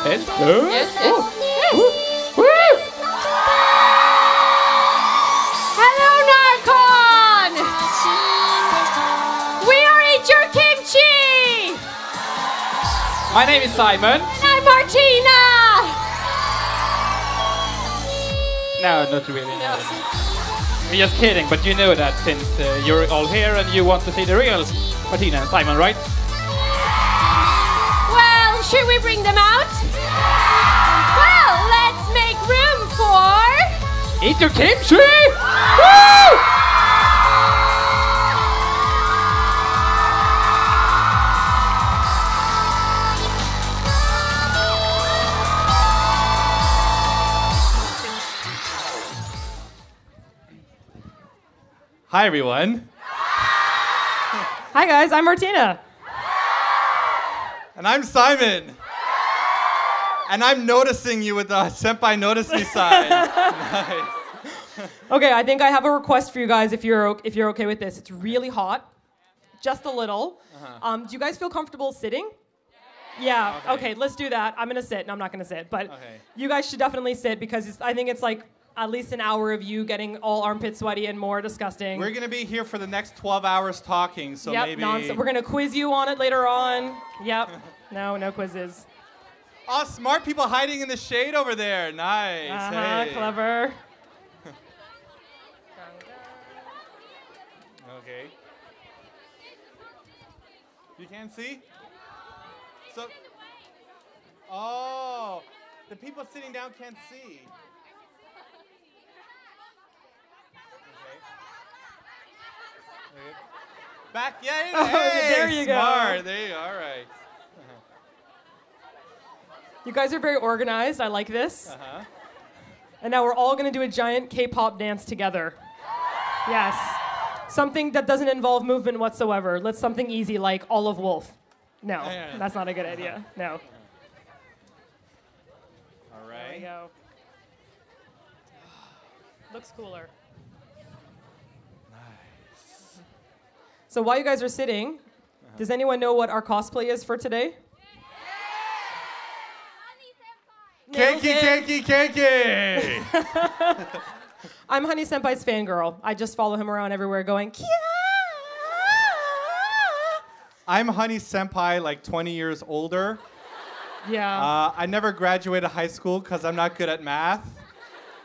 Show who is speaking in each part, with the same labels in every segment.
Speaker 1: It's good.
Speaker 2: Yes.
Speaker 3: Hello, NärCon! We are Eat Your Kimchi!
Speaker 1: My name is Simon.
Speaker 3: And I'm Martina!
Speaker 1: No, not really. No. I'm just kidding, but you know that since you're all here and you want to see the real Martina and Simon, right?
Speaker 3: Well, should we bring them out? Well, let's make room for...
Speaker 1: Eat your kimchi! Woo! Hi, everyone.
Speaker 2: Hi guys, I'm Martina.
Speaker 4: And I'm Simon. And I'm noticing you with the senpai notice me sign. Nice.
Speaker 2: Okay, I think I have a request for you guys if you're okay with this. It's really hot, just a little. Do you guys feel comfortable sitting? Yeah. Okay, let's do that. I'm gonna sit. No, I'm not gonna sit, but you guys should definitely sit because I think it's like at least an hour of you getting all armpit sweaty and more disgusting.
Speaker 4: We're going to be here for the next 12 hours talking, so maybe...
Speaker 2: We're going to quiz you on it later on. Yep. No quizzes.
Speaker 4: Oh, smart people hiding in the shade over there. Nice. Hey.
Speaker 2: Clever.
Speaker 4: Okay. You can't see? So... Oh, the people sitting down can't see. Okay. Back, hey,
Speaker 2: there you
Speaker 4: smart.
Speaker 2: go.
Speaker 4: There you go. All right.
Speaker 2: You guys are very organized. I like this. And now we're all going to do a giant K-pop dance together. Yes. Something that doesn't involve movement whatsoever. Let's something easy like Olive Wolf. No, that's not a good idea. No.
Speaker 4: All right.
Speaker 2: There we go. Looks cooler. So while you guys are sitting, does anyone know what our cosplay is for today?
Speaker 4: Keiki!
Speaker 2: I'm Honey Senpai's fangirl. I just follow him around everywhere going, Kia!
Speaker 4: I'm Honey Senpai, like 20 years older.
Speaker 2: Yeah.
Speaker 4: I never graduated high school because I'm not good at math.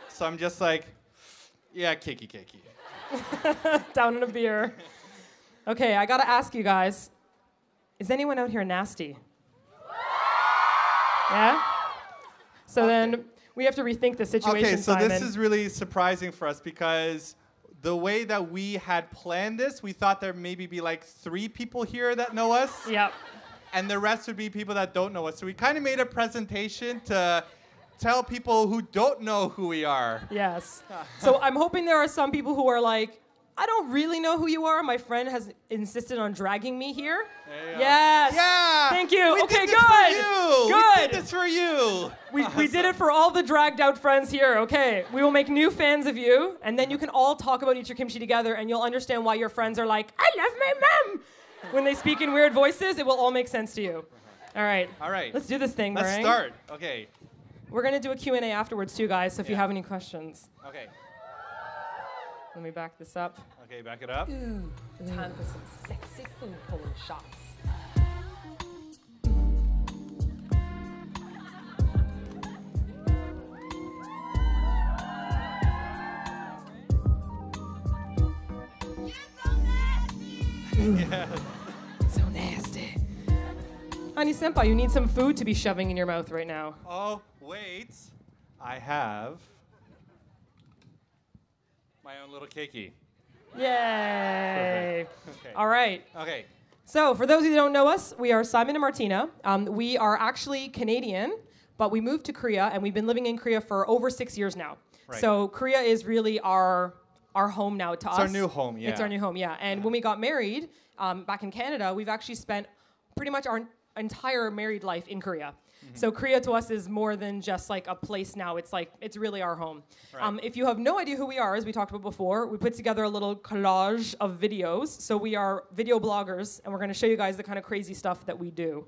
Speaker 4: So I'm just like, yeah, Keiki.
Speaker 2: Down in a beer. Okay, I gotta ask you guys, is anyone out here nasty? Yeah? So then we have to rethink the situation,
Speaker 4: Okay, so
Speaker 2: Simon.
Speaker 4: this is really surprising for us because the way that we had planned this, we thought there maybe be like 3 people here that know us.
Speaker 2: Yep.
Speaker 4: And the rest would be people that don't know us. So we kind of made a presentation to tell people who don't know who we are.
Speaker 2: Yes. So I'm hoping there are some people who are like, I don't really know who you are. My friend has insisted on dragging me here. Yes.
Speaker 4: Yeah.
Speaker 2: Thank you.
Speaker 4: We
Speaker 2: Okay,
Speaker 4: did this
Speaker 2: good.
Speaker 4: For you.
Speaker 2: Good.
Speaker 4: We did this for you.
Speaker 2: We did it for all the dragged out friends here. Okay. We will make new fans of you, and then you can all talk about Eat Your Kimchi together, and you'll understand why your friends are like, I love my mom. When they speak in weird voices, it will all make sense to you. All right.
Speaker 4: All right.
Speaker 2: Let's do this thing,
Speaker 4: Let's
Speaker 2: Meringue.
Speaker 4: start. Okay.
Speaker 2: We're going to do a Q&A afterwards, too, guys, so if you have any questions.
Speaker 4: Okay.
Speaker 2: Let me back this up.
Speaker 4: Okay, back it up.
Speaker 2: Time for some sexy food pulling shots.
Speaker 4: Yeah.
Speaker 2: So nasty. Honey Senpai, you need some food to be shoving in your mouth right now.
Speaker 4: Oh, wait. I have my own little keiki.
Speaker 2: Yay.
Speaker 4: Okay.
Speaker 2: All right.
Speaker 4: Okay.
Speaker 2: So for those of you who don't know us, we are Simon and Martina. We are actually Canadian, but we moved to Korea, and we've been living in Korea for over 6 years now.
Speaker 4: Right.
Speaker 2: So Korea is really our home now to us.
Speaker 4: It's our new home, yeah.
Speaker 2: It's our new home, yeah. And when we got married back in Canada, we've actually spent pretty much our entire married life in Korea. So Korea to us is more than just like a place now. It's like, it's really our home.
Speaker 4: Right.
Speaker 2: If you have no idea who we are, as we talked about before, we put together a little collage of videos. So we are video bloggers, and we're going to show you guys the kind of crazy stuff that we do.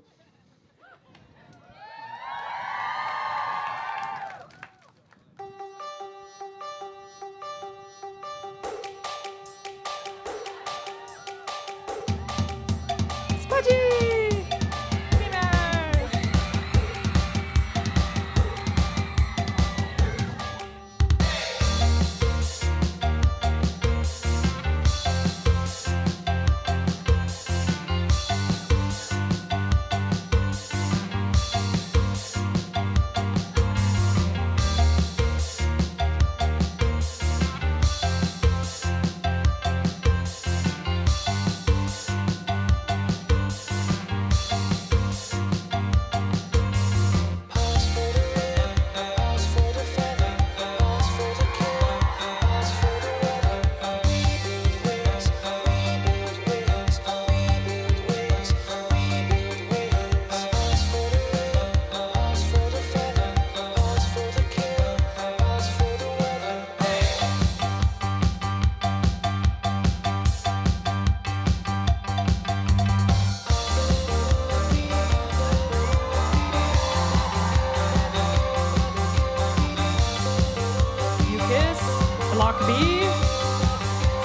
Speaker 2: Block B,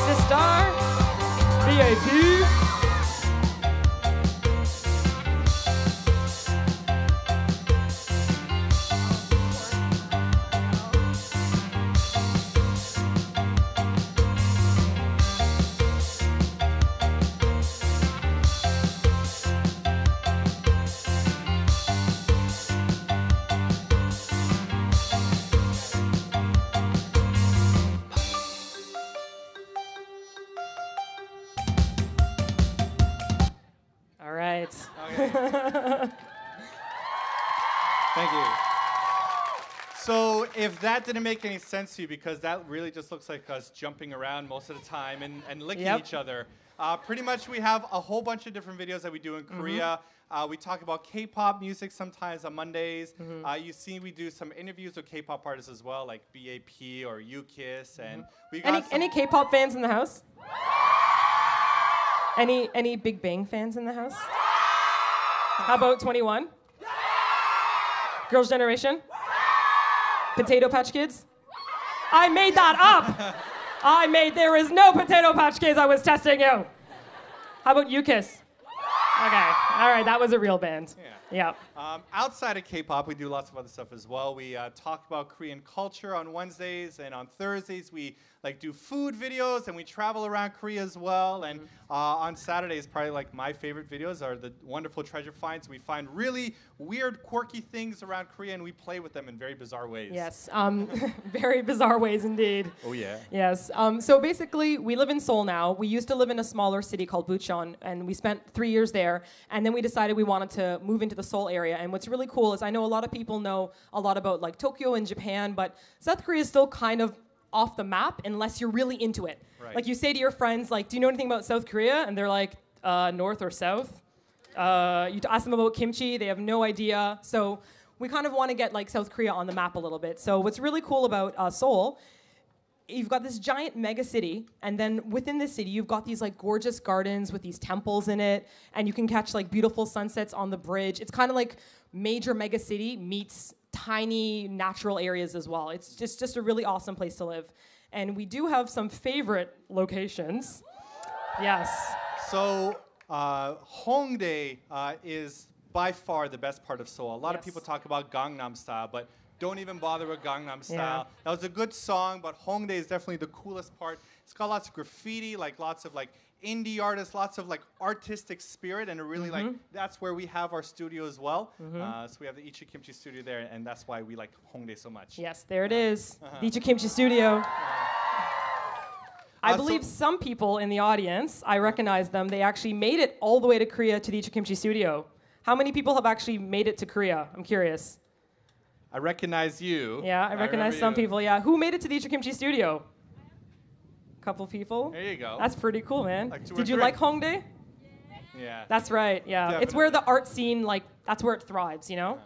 Speaker 2: Sister, VIP.
Speaker 4: Thank you. So if that didn't make any sense to you, because that really just looks like us jumping around most of the time and licking each other, pretty much we have a whole bunch of different videos that we do in Korea. We talk about K-pop music sometimes on Mondays. You see we do some interviews with K-pop artists as well, like BAP or UKISS. And we got
Speaker 2: any K-pop fans in the house? Any Big Bang fans in the house? How about 21? Girls' Generation? Potato Patch Kids? I made that up! There is no Potato Patch Kids, I was testing you! How about UKISS? Okay, all right, that was a real band. Yeah.
Speaker 4: Outside of K-pop, we do lots of other stuff as well. We talk about Korean culture on Wednesdays, and on Thursdays we do food videos, and we travel around Korea as well. And on Saturdays, probably my favorite videos are the wonderful treasure finds. We find really weird, quirky things around Korea, and we play with them in very bizarre ways.
Speaker 2: Yes, very bizarre ways indeed.
Speaker 4: Oh yeah.
Speaker 2: Yes. So basically, we live in Seoul now. We used to live in a smaller city called Bucheon, and we spent 3 years there. And then we decided we wanted to move into the Seoul area. And what's really cool is I know a lot of people know a lot about Tokyo and Japan, but South Korea is still kind of off the map unless you're really into it.
Speaker 4: Right.
Speaker 2: You say to your friends, do you know anything about South Korea? And they're like, north or south? You ask them about kimchi, they have no idea. So we kind of want to get South Korea on the map a little bit. So what's really cool about Seoul, you've got this giant mega city, and then within this city, you've got these gorgeous gardens with these temples in it, and you can catch beautiful sunsets on the bridge. It's kind of like major mega city meets tiny natural areas as well. It's just a really awesome place to live. And we do have some favorite locations. Yes.
Speaker 4: So Hongdae is by far the best part of Seoul. A lot of people talk about Gangnam Style, but don't even bother with Gangnam Style. That was a good song, but Hongdae is definitely the coolest part. It's got lots of graffiti, lots of indie artists, lots of artistic spirit, and really that's where we have our studio as well. So we have the Ichi Kimchi studio there, and that's why we like Hongdae so much.
Speaker 2: Yes, there it is, the Ichi Kimchi studio. I believe some people in the audience, I recognize them, they actually made it all the way to Korea to the Ichi Kimchi studio. How many people have actually made it to Korea? I'm curious.
Speaker 4: I recognize you.
Speaker 2: Yeah, I recognize some people, yeah. Who made it to the Ichi Kimchi studio? Couple people.
Speaker 4: There you go.
Speaker 2: That's pretty cool, man. Did you
Speaker 4: 3.
Speaker 2: like Hongdae?
Speaker 4: Yeah.
Speaker 2: That's right, yeah.
Speaker 4: Definitely.
Speaker 2: It's where the art scene, that's where it thrives, you know?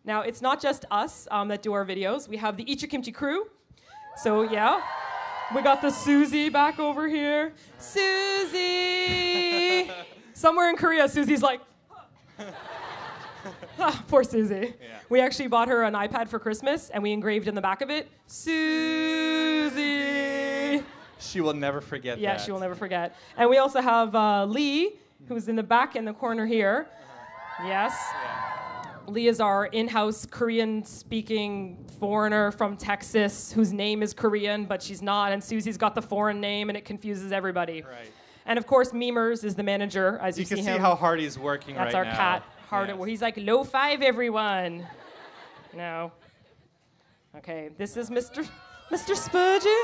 Speaker 2: Now, it's not just us that do our videos. We have the Ichi Kimchi crew. So, yeah. We got the Susie back over here. Susie! Somewhere in Korea, Susie's like... Poor Susie.
Speaker 4: Yeah.
Speaker 2: We actually bought her an iPad for Christmas, and we engraved in the back of it, Susie.
Speaker 4: She will never forget that.
Speaker 2: Yeah, she will never forget. And we also have Lee, who's in the back in the corner here. Yes.
Speaker 4: Yeah.
Speaker 2: Lee is our in-house Korean-speaking foreigner from Texas, whose name is Korean, but she's not, and Susie's got the foreign name, and it confuses everybody.
Speaker 4: Right.
Speaker 2: And of course, Memers is the manager, as you see him.
Speaker 4: You can see how hard he's working right now.
Speaker 2: That's our cat. Hard at work. He's like, low five, everyone. No. Okay, this is Mr. Spudgy.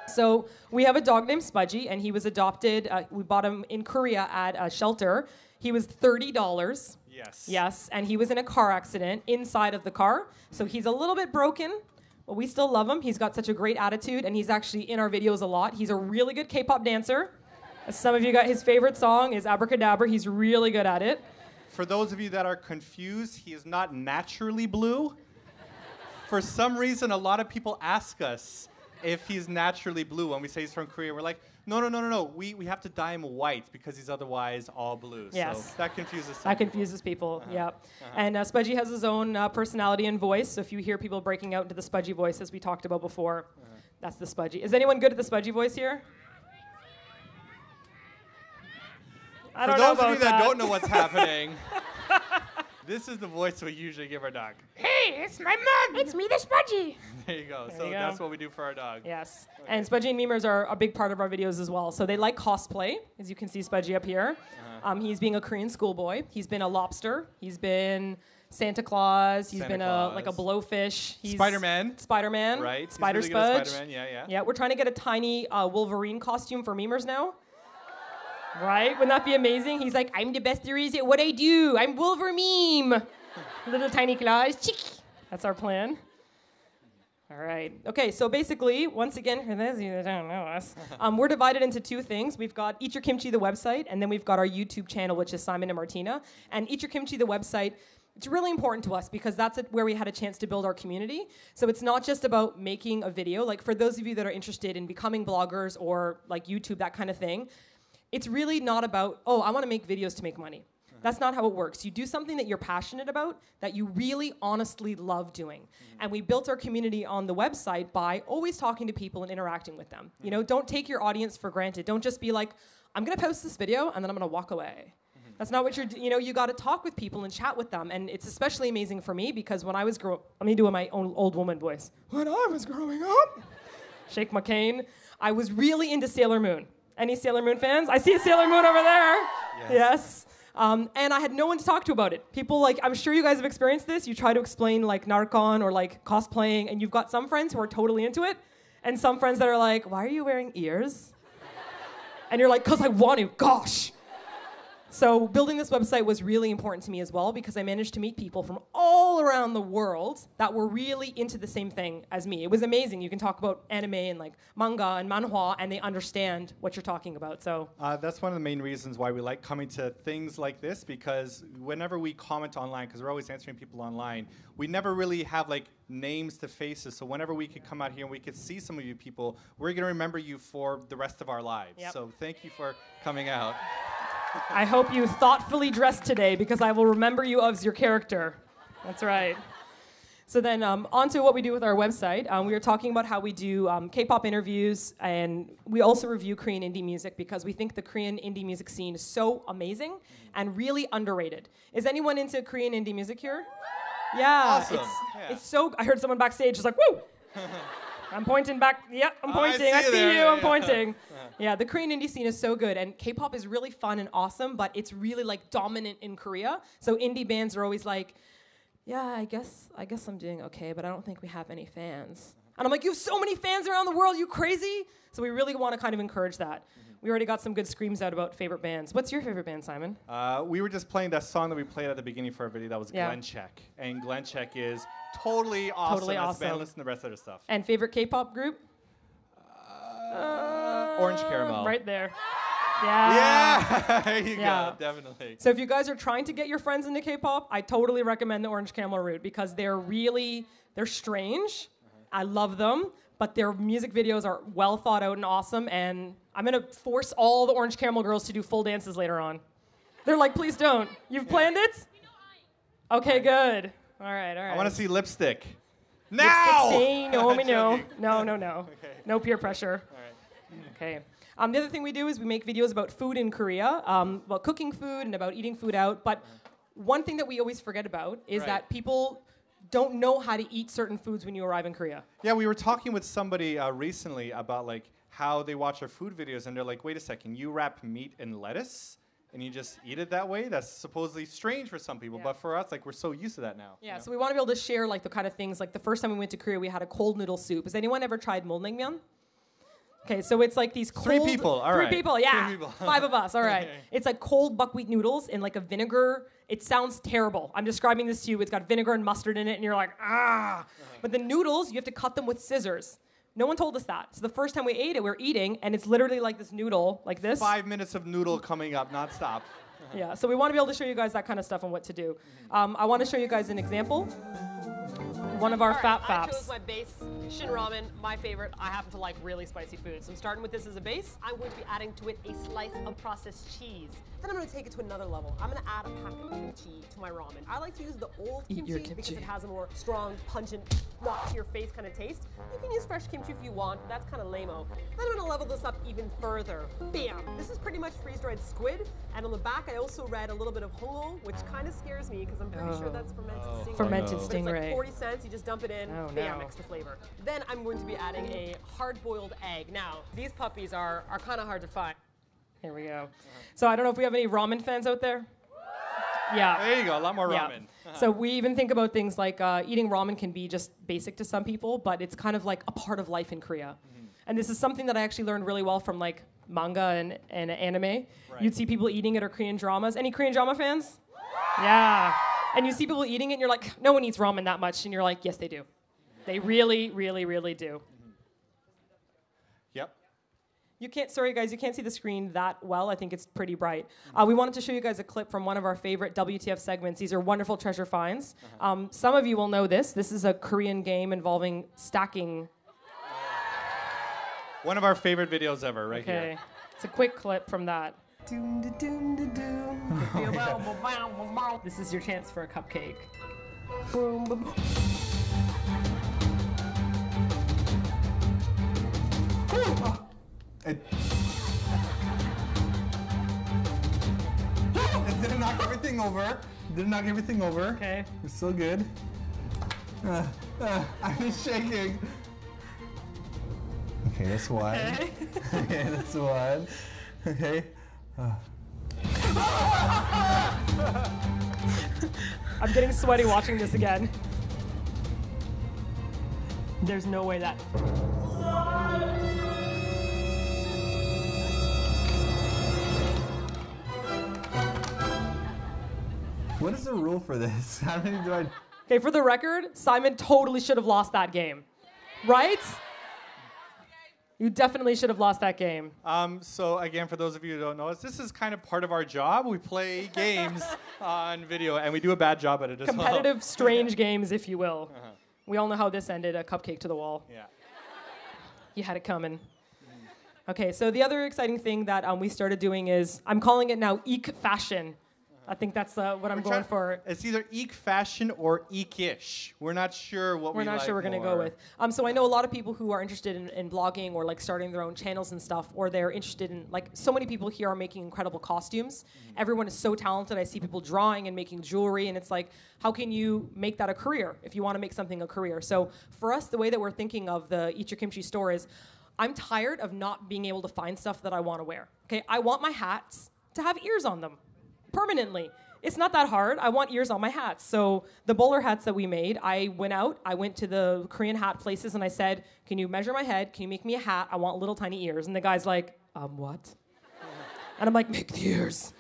Speaker 2: So we have a dog named Spudgy, and he was adopted. We bought him in Korea at a shelter. He was $30.
Speaker 4: Yes.
Speaker 2: Yes, and he was in a car accident inside of the car. So he's a little bit broken, but we still love him. He's got such a great attitude, and he's actually in our videos a lot. He's a really good K-pop dancer. As some of you got, his favorite song is Abracadabra. He's really good at it.
Speaker 4: For those of you that are confused, he is not naturally blue. For some reason, a lot of people ask us, if he's naturally blue. When we say he's from Korea, we're like, no. We have to dye him white because he's otherwise all blue.
Speaker 2: Yes.
Speaker 4: So that confuses some
Speaker 2: That confuses people, yeah. And Spudgy has his own personality and voice, so if you hear people breaking out into the Spudgy voice, as we talked about before, that's the Spudgy. Is anyone good at the Spudgy voice here? I don't know about
Speaker 4: For those of you that don't know what's happening, this is the voice we usually give our dog.
Speaker 3: Hey, it's my mom. It's me, the Spudgy.
Speaker 4: There you go.
Speaker 2: There
Speaker 4: So
Speaker 2: you go.
Speaker 4: that's what we do for our dog.
Speaker 2: Yes. And Spudgy and Memers are a big part of our videos as well. So they like cosplay, as you can see Spudgy up here. He's being a Korean schoolboy. He's been a lobster. He's been Santa Claus. He's been like a blowfish. He's
Speaker 4: Spider-Man.
Speaker 2: Spider-Man.
Speaker 4: Right.
Speaker 2: Spider
Speaker 4: He's really good at
Speaker 2: Spudge.
Speaker 4: Spider-Man. Yeah.
Speaker 2: Yeah, we're trying to get a tiny Wolverine costume for Memers now. Right? Wouldn't that be amazing? He's like, I'm the best there is at what I do. I'm Wolverine. Little tiny claws. Chick. That's our plan. All right. Okay, so basically, once again, for those of you that don't know us, we're divided into two things. We've got Eat Your Kimchi, the website, and then we've got our YouTube channel, which is Simon and Martina. And Eat Your Kimchi, the website, it's really important to us because that's where we had a chance to build our community. So it's not just about making a video. Like for those of you that are interested in becoming bloggers or like YouTube, that kind of thing, it's really not about, oh, I want to make videos to make money. That's not how it works. You do something that you're passionate about, that you really honestly love doing. And we built our community on the website by always talking to people and interacting with them. You know, don't take your audience for granted. Don't just be like, I'm going to post this video and then I'm going to walk away. That's not what you got to talk with people and chat with them. And it's especially amazing for me because when I was let me do my own old woman voice. When I was growing up, shake my cane, I was really into Sailor Moon. Any Sailor Moon fans? I see a Sailor Moon over there. Yes. And I had no one to talk to about it. People like, I'm sure you guys have experienced this. You try to explain like NärCon or like cosplaying, and you've got some friends who are totally into it, and some friends that are like, why are you wearing ears? And you're like, because I want to, gosh. So building this website was really important to me as well because I managed to meet people from all around the world that were really into the same thing as me. It was amazing. You can talk about anime and like manga and manhwa and they understand what you're talking about. So
Speaker 4: that's one of the main reasons why we like coming to things like this because whenever we comment online, because we're always answering people online, we never really have like names to faces. So whenever we could come out here and we could see some of you people, we're going to remember you for the rest of our lives.
Speaker 2: Yep.
Speaker 4: So thank you for coming out.
Speaker 2: I hope you thoughtfully dressed today because I will remember you as your character. That's right. So then on to what we do with our website. We were talking about how we do K-pop interviews, and we also review Korean indie music because we think the Korean indie music scene is so amazing and really underrated. Is anyone into Korean indie music here? Yeah.
Speaker 4: Awesome.
Speaker 2: It's so, I heard someone backstage just like, woo! I'm pointing back. Yeah, I'm pointing. I see you. I'm pointing. Yeah, the Korean indie scene is so good, and K-pop is really fun and awesome, but it's really like dominant in Korea. So indie bands are always like, yeah, I guess I'm doing okay, but I don't think we have any fans. And I'm like, you have so many fans around the world, you crazy? So we really want to kind of encourage that. We already got some good screams out about favorite bands. What's your favorite band, Simon?
Speaker 4: We were just playing that song that we played at the beginning for our video. That was Glenn Check. And Glenn Check is totally awesome.
Speaker 2: Totally awesome.
Speaker 4: Band, listen to the rest of their stuff.
Speaker 2: And favorite K-pop group?
Speaker 4: Orange Caramel.
Speaker 2: Right there. Yeah.
Speaker 4: There you go. Definitely.
Speaker 2: So if you guys are trying to get your friends into K-pop, I totally recommend the Orange Caramel route because they're strange. I love them. But their music videos are well thought out and awesome, and I'm going to force all the Orange Caramel girls to do full dances later on. They're like, please don't. You've planned it? Okay, good. All right.
Speaker 4: I want to see lipstick. Now!
Speaker 2: Lipstick, no, we know. No.
Speaker 4: Okay.
Speaker 2: No peer pressure.
Speaker 4: All right.
Speaker 2: Okay. The other thing we do is we make videos about food in Korea, about cooking food and about eating food out. But one thing that we always forget about is that people don't know how to eat certain foods when you arrive in Korea.
Speaker 4: Yeah, we were talking with somebody recently about like how they watch our food videos, and they're like, wait a second, you wrap meat in lettuce and you just eat it that way? That's supposedly strange for some people, but for us, like, we're so used to that now.
Speaker 2: Yeah, so we want to be able to share like the kind of things, like the first time we went to Korea, we had a cold noodle soup. Has anyone ever tried molnaengmyeon? Okay, so it's like these cold...
Speaker 4: Three people, all right.
Speaker 2: 3 people, yeah.
Speaker 4: 3 people.
Speaker 2: 5 of us, all right.
Speaker 4: Okay.
Speaker 2: It's like cold buckwheat noodles in like a vinegar. It sounds terrible. I'm describing this to you. It's got vinegar and mustard in it, and you're like, ah. But the noodles, you have to cut them with scissors. No one told us that. So the first time we ate it, we were eating, and it's literally like this noodle, like this.
Speaker 4: 5 minutes of noodle coming up, nonstop.
Speaker 2: Yeah, so we want to be able to show you guys that kind of stuff and what to do. I want to show you guys an example. One of our fat
Speaker 5: I
Speaker 2: faps.
Speaker 5: chose my base shin ramen, my favorite. I happen to like really spicy food. So I'm starting with this as a base. I'm going to be adding to it a slice of processed cheese. Then I'm going to take it to another level. I'm going to add a packet of kimchi to my ramen. I like to use the old kimchi because it has a more strong, pungent, knock to your face kind of taste. You can use fresh kimchi if you want, but that's kind of lame-o. Then I'm going to level this up even further. Bam! This is pretty much freeze-dried squid. And on the back, I also read a little bit of hongo, which kind of scares me because I'm pretty sure that's fermented stingray.
Speaker 2: Fermented
Speaker 5: But it's
Speaker 2: stingray.
Speaker 5: like 40 cents, you just dump it in,
Speaker 2: Oh,
Speaker 5: bam,
Speaker 2: no.
Speaker 5: extra flavor. Then I'm going to be adding a hard-boiled egg. Now, these puppies are kind of hard to find.
Speaker 2: Here we go. So I don't know if we have any ramen fans out there. Yeah.
Speaker 4: There you go, a lot more
Speaker 2: Yeah.
Speaker 4: ramen.
Speaker 2: So we even think about things like eating ramen can be just basic to some people, but it's kind of like a part of life in Korea. And this is something that I actually learned really well from like manga and anime.
Speaker 4: Right.
Speaker 2: You'd see people eating it or Korean dramas. Any Korean drama fans? Yeah. And you see people eating it and you're like, no one eats ramen that much. And you're like, yes, they do. They really, really, really do.
Speaker 4: Yep.
Speaker 2: Sorry guys, you can't see the screen that well. I think it's pretty bright. We wanted to show you guys a clip from one of our favorite WTF segments. These are wonderful treasure finds. Some of you will know this. This is a Korean game involving stacking.
Speaker 4: One of our favorite videos ever, right
Speaker 2: Okay,
Speaker 4: here.
Speaker 2: it's a quick clip from that. This is your chance for a cupcake. Boom, boom, boom.
Speaker 4: It didn't knock everything over. Didn't knock everything over.
Speaker 2: Okay.
Speaker 4: It's still good. I'm just shaking. Okay, that's one.
Speaker 2: Okay.
Speaker 4: Okay, that's one. Okay.
Speaker 2: I'm getting sweaty watching this again. There's no way that.
Speaker 4: What is the rule for this? How many do I?
Speaker 2: Okay, for the record, Simon totally should have lost that game. Right? You definitely should have lost that game.
Speaker 4: So again, for those of you who don't know us, this is kind of part of our job. We play games on video, and we do a bad job at it as well.
Speaker 2: Competitive, strange games, if you will. We all know how this ended, a cupcake to the wall.
Speaker 4: Yeah.
Speaker 2: You had it coming. Okay, so the other exciting thing that we started doing is, I'm calling it now Eek Fashion. I think that's what I'm going for.
Speaker 4: It's either eek fashion or eek-ish. We're not sure what
Speaker 2: We're not sure we're going to go with. So I know a lot of people who are interested in blogging or like starting their own channels and stuff, or they're interested in, like, so many people here are making incredible costumes. Everyone is so talented. I see people drawing and making jewelry, and it's like, how can you make that a career if you want to make something a career? So for us, the way that we're thinking of the Eat Your Kimchi store is, I'm tired of not being able to find stuff that I want to wear. Okay, I want my hats to have ears on them. Permanently. It's not that hard. I want ears on my hats. So the bowler hats that we made, I went to the Korean hat places and I said, can you measure my head? Can you make me a hat? I want little tiny ears. And the guy's like, what? And I'm like, make the ears.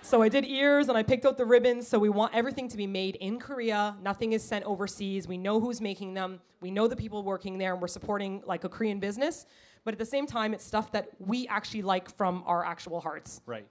Speaker 2: So I did ears and I picked out the ribbons. So we want everything to be made in Korea. Nothing is sent overseas. We know who's making them. We know the people working there, and we're supporting like a Korean business. But at the same time, it's stuff that we actually like from our actual hearts.
Speaker 4: Right.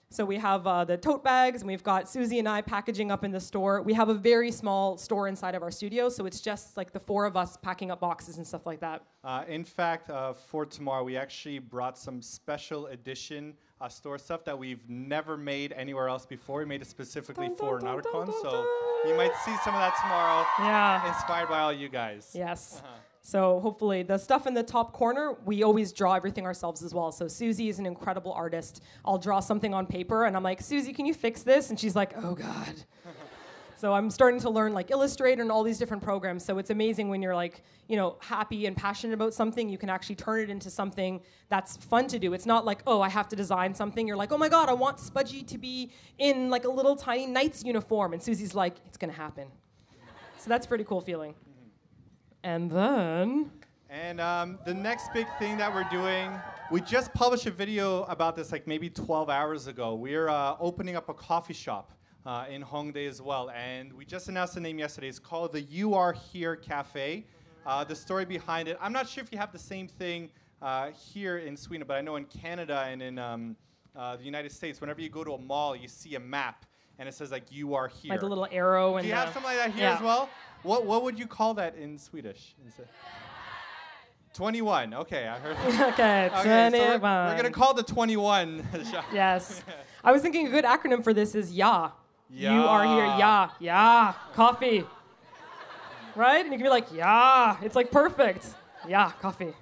Speaker 2: So we have the tote bags, and we've got Susie and I packaging up in the store. We have a very small store inside of our studio, so it's just like the four of us packing up boxes and stuff like that.
Speaker 4: In fact, for tomorrow, we actually brought some special edition store stuff that we've never made anywhere else before. We made it specifically for NärCon, so you might see some of that tomorrow.
Speaker 2: Yeah.
Speaker 4: Inspired by all you guys.
Speaker 2: Yes. So hopefully the stuff in the top corner, we always draw everything ourselves as well. So Susie is an incredible artist. I'll draw something on paper and I'm like, Susie, can you fix this? And she's like, oh God. So I'm starting to learn like Illustrator and all these different programs. So it's amazing when you're like, you know, happy and passionate about something, you can actually turn it into something that's fun to do. It's not like, oh, I have to design something. You're like, oh my God, I want Spudgy to be in like a little tiny knight's uniform. And Susie's like, it's gonna happen. So that's a pretty cool feeling. And then...
Speaker 4: And the next big thing that we're doing, we just published a video about this like maybe 12 hours ago. We're opening up a coffee shop in Hongdae as well. And we just announced the name yesterday. It's called the You Are Here Cafe. The story behind it, I'm not sure if you have the same thing here in Sweden, but I know in Canada and in the United States, whenever you go to a mall, you see a map. and it says like you are here.
Speaker 2: Like the little arrow. And
Speaker 4: do you have something like that here as well? What would you call that in Swedish? 21. Okay, I heard.
Speaker 2: Okay, 21.
Speaker 4: So we're gonna call the 21.
Speaker 2: Yes. I was thinking a good acronym for this is YA.
Speaker 4: Yeah.
Speaker 2: You are here. Yeah. Yeah. Coffee. Right? And you can be like, yeah. It's like perfect. Yeah, coffee.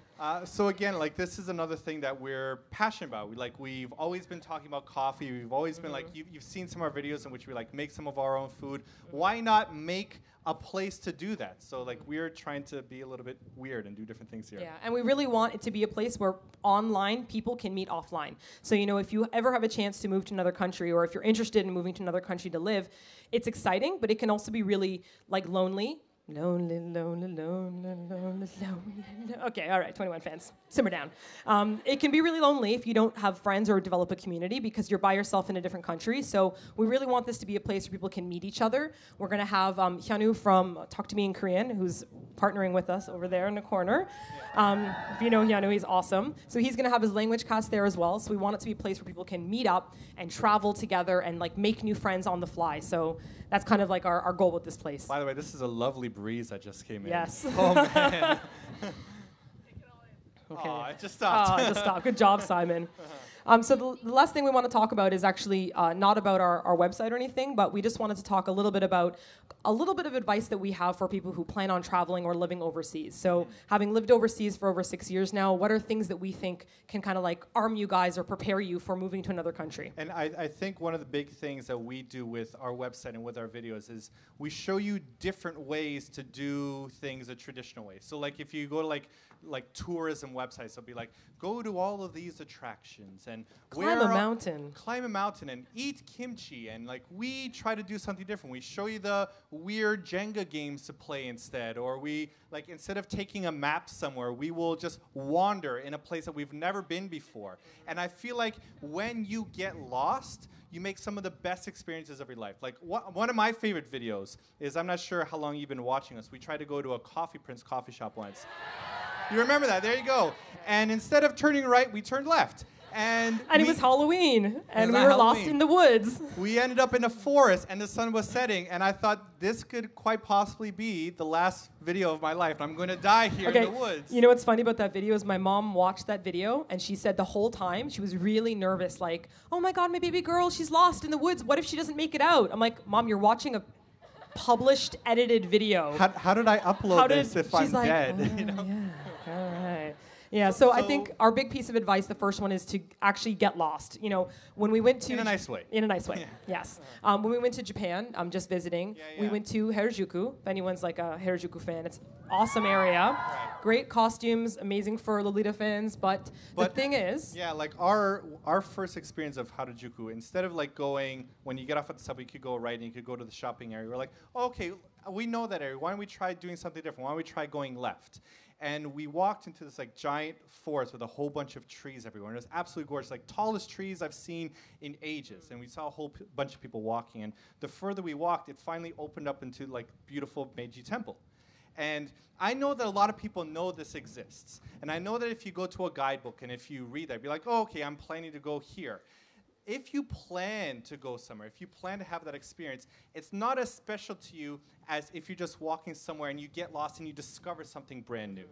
Speaker 4: So again, like this is another thing that we're passionate about. We've always been talking about coffee. We've always been like, you've seen some of our videos in which we like make some of our own food. Why not make a place to do that? So like we're trying to be a little bit weird and do different things here.
Speaker 2: Yeah, and we really want it to be a place where online people can meet offline. So if you ever have a chance to move to another country, or if you're interested in moving to another country to live, it's exciting, but it can also be really like lonely. Lonely. Okay, all right, 21 fans, simmer down. It can be really lonely if you don't have friends or develop a community because you're by yourself in a different country. So we really want this to be a place where people can meet each other. We're going to have Hyunwoo from Talk to Me in Korean, who's partnering with us over there in the corner. If you know Hyunwoo, he's awesome. So he's going to have his language cast there as well. So we want it to be a place where people can meet up and travel together and like make new friends on the fly. So that's kind of like our goal with this place.
Speaker 4: By the way, this is a lovely breeze that just came in.
Speaker 2: Yes.
Speaker 4: Oh, man.
Speaker 2: Okay.
Speaker 4: Oh, it just stopped.
Speaker 2: Oh, it just stopped. Good job, Simon. So the last thing we want to talk about is actually not about our website or anything, but we just wanted to talk a little bit about a little bit of advice that we have for people who plan on traveling or living overseas. So having lived overseas for over 6 years now, what are things that we think can kind of like arm you guys or prepare you for moving to another country?
Speaker 4: And I think one of the big things that we do with our website and with our videos is we show you different ways to do things a traditional way. So like if you go to like tourism websites, they'll be like, go to all of these attractions and
Speaker 2: Climb a mountain
Speaker 4: and eat kimchi. And like we try to do something different. We show you the weird Jenga games to play instead, or we like instead of taking a map somewhere, we will just wander in a place that we've never been before. And I feel like when you get lost, you make some of the best experiences of your life. Like one of my favorite videos is, I'm not sure how long you've been watching us, we tried to go to a Coffee Prince coffee shop once. You remember that? There you go. And instead of turning right, we turned left. And
Speaker 2: it was Halloween, and we were lost in the woods.
Speaker 4: We ended up in a forest, and the sun was setting, and I thought this could quite possibly be the last video of my life. I'm going to die here in the woods.
Speaker 2: You know what's funny about that video is my mom watched that video, and she said the whole time she was really nervous, like, oh my God, my baby girl, she's lost in the woods. What if she doesn't make it out? I'm like, Mom, you're watching a published, edited video.
Speaker 4: How did I upload this if I'm dead? You know?
Speaker 2: Yeah. All right. Yeah, so I think our big piece of advice, the first one is to actually get lost. When we went to...
Speaker 4: In a nice way.
Speaker 2: In a nice way, yes. When we went to Japan, just visiting, we went to Harajuku. If anyone's like a Harajuku fan, it's an awesome area. Right. Great costumes, amazing for Lolita fans, but the thing is...
Speaker 4: Yeah, like our first experience of Harajuku, instead of like going, when you get off at the subway, you could go right and you could go to the shopping area. We're like, oh, okay, we know that area. Why don't we try doing something different? Why don't we try going left? And we walked into this like giant forest with a whole bunch of trees everywhere. And it was absolutely gorgeous, like tallest trees I've seen in ages. And we saw a whole bunch of people walking. And the further we walked, it finally opened up into like beautiful Meiji Temple. And I know that a lot of people know this exists. And I know that if you go to a guidebook and if you read that, you'd be like, oh, okay, I'm planning to go here. If you plan to go somewhere, if you plan to have that experience, it's not as special to you as if you're just walking somewhere and you get lost and you discover something brand new.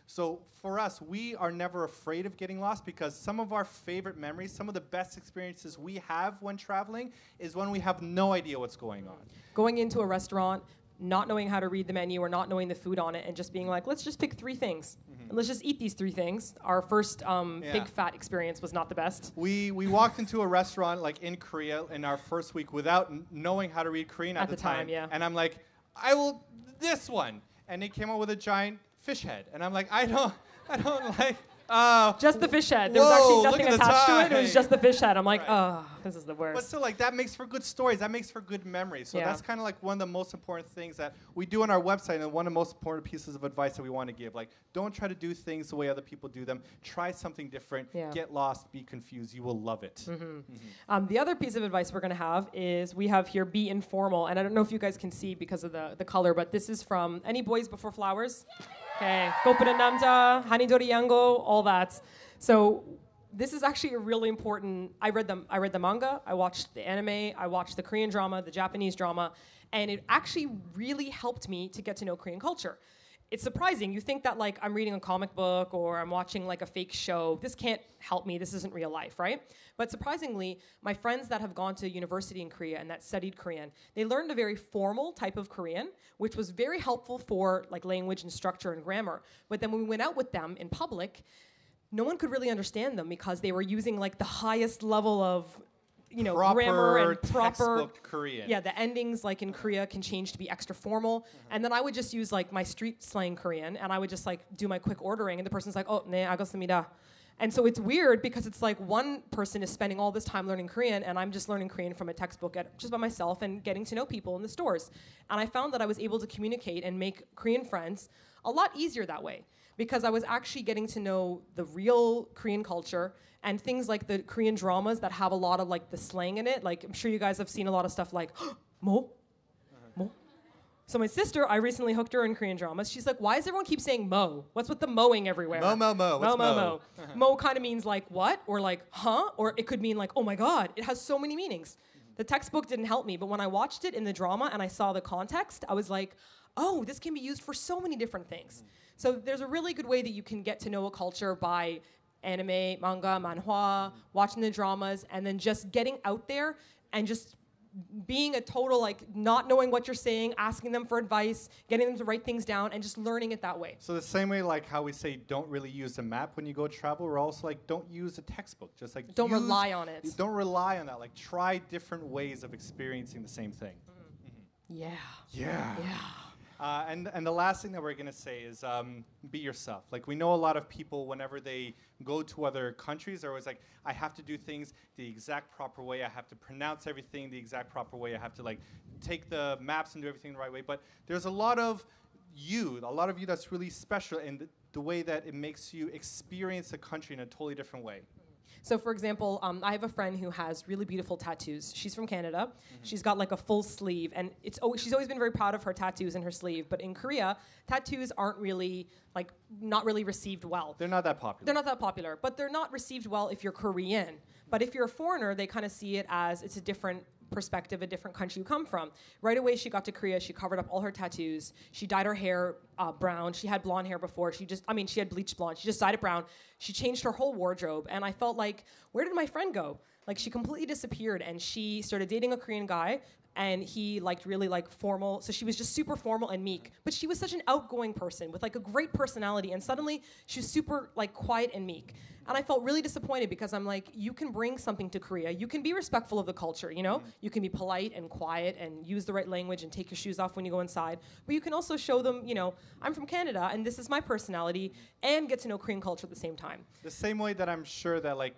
Speaker 4: So for us, we are never afraid of getting lost because some of our favorite memories, some of the best experiences we have when traveling is when we have no idea what's going on.
Speaker 2: Going into a restaurant, not knowing how to read the menu or not knowing the food on it and just being like, let's just pick 3 things. And let's just eat these 3 things. Our first big fat experience was not the best.
Speaker 4: We walked into a restaurant like in Korea in our first week without knowing how to read Korean at the time.
Speaker 2: Yeah.
Speaker 4: And I'm like, I will this one. And they came out with a giant fish head. And I'm like, I don't like...
Speaker 2: just the fish head. There was actually nothing attached to it. It was just the fish head. I'm like,
Speaker 4: right.
Speaker 2: Oh, this is the worst.
Speaker 4: But still, like, that makes for good stories. That makes for good memories. So that's kind of like one of the most important things that we do on our website, and one of the most important pieces of advice that we want to give. Like, don't try to do things the way other people do them. Try something different. Yeah. Get lost. Be confused. You will love it.
Speaker 2: The other piece of advice we're going to have is we have here be informal. And I don't know if you guys can see because of the color, but this is from Any Boys Before Flowers? Okay, Kopura Namja, Hanidori Yango, all that. So this is actually a really important. I read the manga, I watched the anime, I watched the Korean drama, the Japanese drama, and it actually really helped me to get to know Korean culture. It's surprising. You think that like I'm reading a comic book or I'm watching like a fake show. This can't help me. This isn't real life, right? But surprisingly, my friends that have gone to university in Korea and that studied Korean, they learned a very formal type of Korean, which was very helpful for like language and structure and grammar. But then when we went out with them in public, no one could really understand them because they were using like the highest level of grammar and proper
Speaker 4: Korean.
Speaker 2: Yeah, the endings like in Korea can change to be extra formal. And then I would just use like my street slang Korean and I would just like do my quick ordering and the person's like, oh, 네, 알겠습니다. And so it's weird because it's like one person is spending all this time learning Korean and I'm just learning Korean from a textbook just by myself and getting to know people in the stores. And I found that I was able to communicate and make Korean friends a lot easier that way because I was actually getting to know the real Korean culture and things like the Korean dramas that have a lot of like the slang in it. Like I'm sure you guys have seen a lot of stuff like mo, mo. So my sister, I recently hooked her in Korean dramas. She's like, why does everyone keep saying mo? What's with the mowing everywhere?
Speaker 4: Mo, mo, mo. What's mo?
Speaker 2: Mo. Mo kind of means like what? Or like huh? Or it could mean like, oh my God. It has so many meanings. The textbook didn't help me, but when I watched it in the drama and I saw the context, I was like, oh, this can be used for so many different things. So there's a really good way that you can get to know a culture by anime, manga, manhwa, watching the dramas, and then just getting out there and just being a total, like, not knowing what you're saying, asking them for advice, getting them to write things down, and just learning it that way.
Speaker 4: So the same way, like, how we say don't really use a map when you go travel, we're also like, don't use a textbook. Just like
Speaker 2: don't rely on it.
Speaker 4: Don't rely on that. Like, try different ways of experiencing the same thing.
Speaker 2: Yeah.
Speaker 4: Yeah.
Speaker 2: Yeah.
Speaker 4: And the last thing that we're going to say is be yourself. Like, we know a lot of people, whenever they go to other countries, they're always like, I have to do things the exact proper way. I have to pronounce everything the exact proper way. I have to, like, take the maps and do everything the right way. But there's a lot of you that's really special in the way that it makes you experience the country in a totally different way.
Speaker 2: So, for example, I have a friend who has really beautiful tattoos. She's from Canada. She's got like a full sleeve, and she's always been very proud of her tattoos in her sleeve. But in Korea, tattoos aren't really, like, not really received well.
Speaker 4: They're not that popular.
Speaker 2: They're not that popular, but they're not received well if you're Korean. But if you're a foreigner, they kind of see it as it's a different perspective, a different country you come from. Right away, she got to Korea. She covered up all her tattoos. She dyed her hair brown. She had blonde hair before. She had bleached blonde. She just dyed it brown. She changed her whole wardrobe. And I felt like, where did my friend go? Like, she completely disappeared. And she started dating a Korean guy. And he liked really like formal. So she was just super formal and meek. But she was such an outgoing person with like a great personality. And suddenly she was super like quiet and meek. And I felt really disappointed because I'm like, you can bring something to Korea. You can be respectful of the culture, you know? You can be polite and quiet and use the right language and take your shoes off when you go inside. But you can also show them, you know, I'm from Canada and this is my personality, and get to know Korean culture at the same time.
Speaker 4: The same way that I'm sure that, like,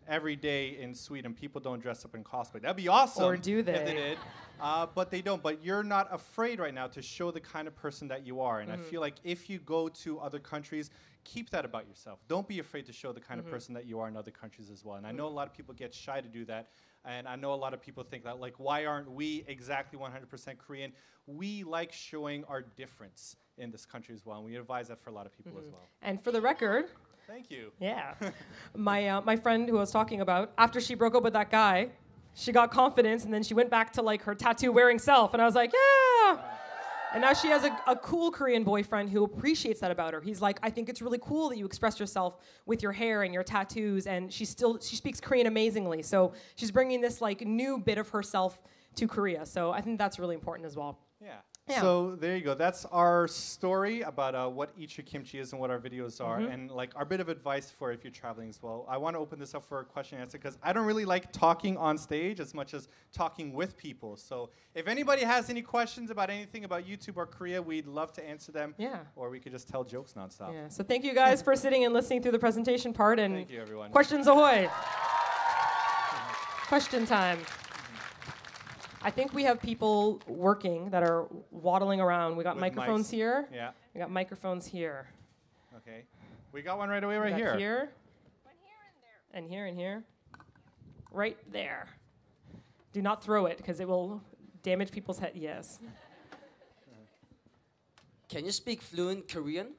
Speaker 4: every day in Sweden, people don't dress up in cosplay. That'd be awesome.
Speaker 2: Or do they?
Speaker 4: If they did. But they don't. But you're not afraid right now to show the kind of person that you are. And I feel like if you go to other countries, keep that about yourself. Don't be afraid to show the kind of person that you are in other countries as well. And I know a lot of people get shy to do that. And I know a lot of people think that, like, why aren't we exactly 100% Korean? We like showing our difference in this country as well. And we advise that for a lot of people as well.
Speaker 2: And for the record,
Speaker 4: thank you.
Speaker 2: Yeah. My friend who I was talking about, after she broke up with that guy, she got confidence and then she went back to like her tattoo wearing self. And I was like, yeah. And now she has a cool Korean boyfriend who appreciates that about her. He's like, I think it's really cool that you express yourself with your hair and your tattoos. And she speaks Korean amazingly. So she's bringing this like new bit of herself to Korea. So I think that's really important as well.
Speaker 4: Yeah.
Speaker 2: Yeah.
Speaker 4: So there you go. That's our story about what Ichi Kimchi is and what our videos are, and like our bit of advice for if you're traveling as well. I want to open this up for a question and answer because I don't really like talking on stage as much as talking with people. So if anybody has any questions about anything about YouTube or Korea, we'd love to answer them.
Speaker 2: Yeah.
Speaker 4: Or we could just tell jokes nonstop.
Speaker 2: Yeah. So thank you guys for sitting and listening through the presentation part. And
Speaker 4: thank you, everyone.
Speaker 2: Questions ahoy. Question time. I think we have people working that are waddling around. We got
Speaker 4: With
Speaker 2: microphones
Speaker 4: mics.
Speaker 2: here.
Speaker 4: Yeah.
Speaker 2: We got microphones here.
Speaker 4: Okay. We got one right away right
Speaker 2: We got
Speaker 4: here.
Speaker 3: One here and there.
Speaker 2: And here and here. Right there. Do not throw it because it will damage people's head. Yes.
Speaker 6: Can you speak fluent Korean?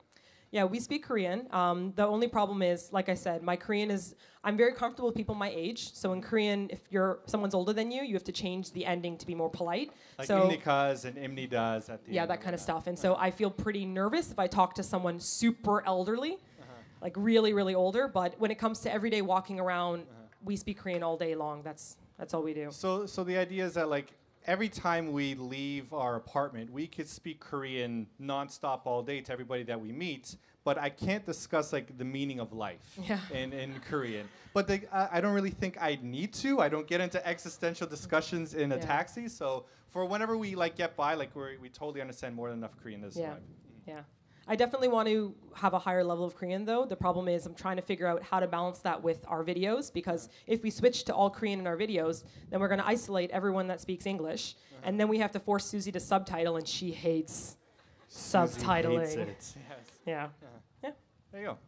Speaker 2: Yeah, we speak Korean. The only problem is, like I said, my Korean is, I'm very comfortable with people my age. So in Korean, if someone's older than you have to change the ending to be more polite.
Speaker 4: Like
Speaker 2: so,
Speaker 4: imnikas and imnidas at the end.
Speaker 2: yeah, that kind of stuff. And so I feel pretty nervous if I talk to someone super elderly, like really, really older. But when it comes to everyday walking around, we speak Korean all day long. That's all we do.
Speaker 4: So the idea is that like every time we leave our apartment, we could speak Korean nonstop all day to everybody that we meet. But I can't discuss like the meaning of life in Korean. But I don't really think I need to. I don't get into existential discussions in a taxi. So for whenever we like get by, like we totally understand more than enough Korean to survive.
Speaker 2: Yeah. I definitely want to have a higher level of Korean, though. The problem is I'm trying to figure out how to balance that with our videos, because if we switch to all Korean in our videos, then we're going to isolate everyone that speaks English, and then we have to force Susie to subtitle, and she hates subtitling.
Speaker 4: Susie hates it.
Speaker 2: Yeah.
Speaker 4: There you go.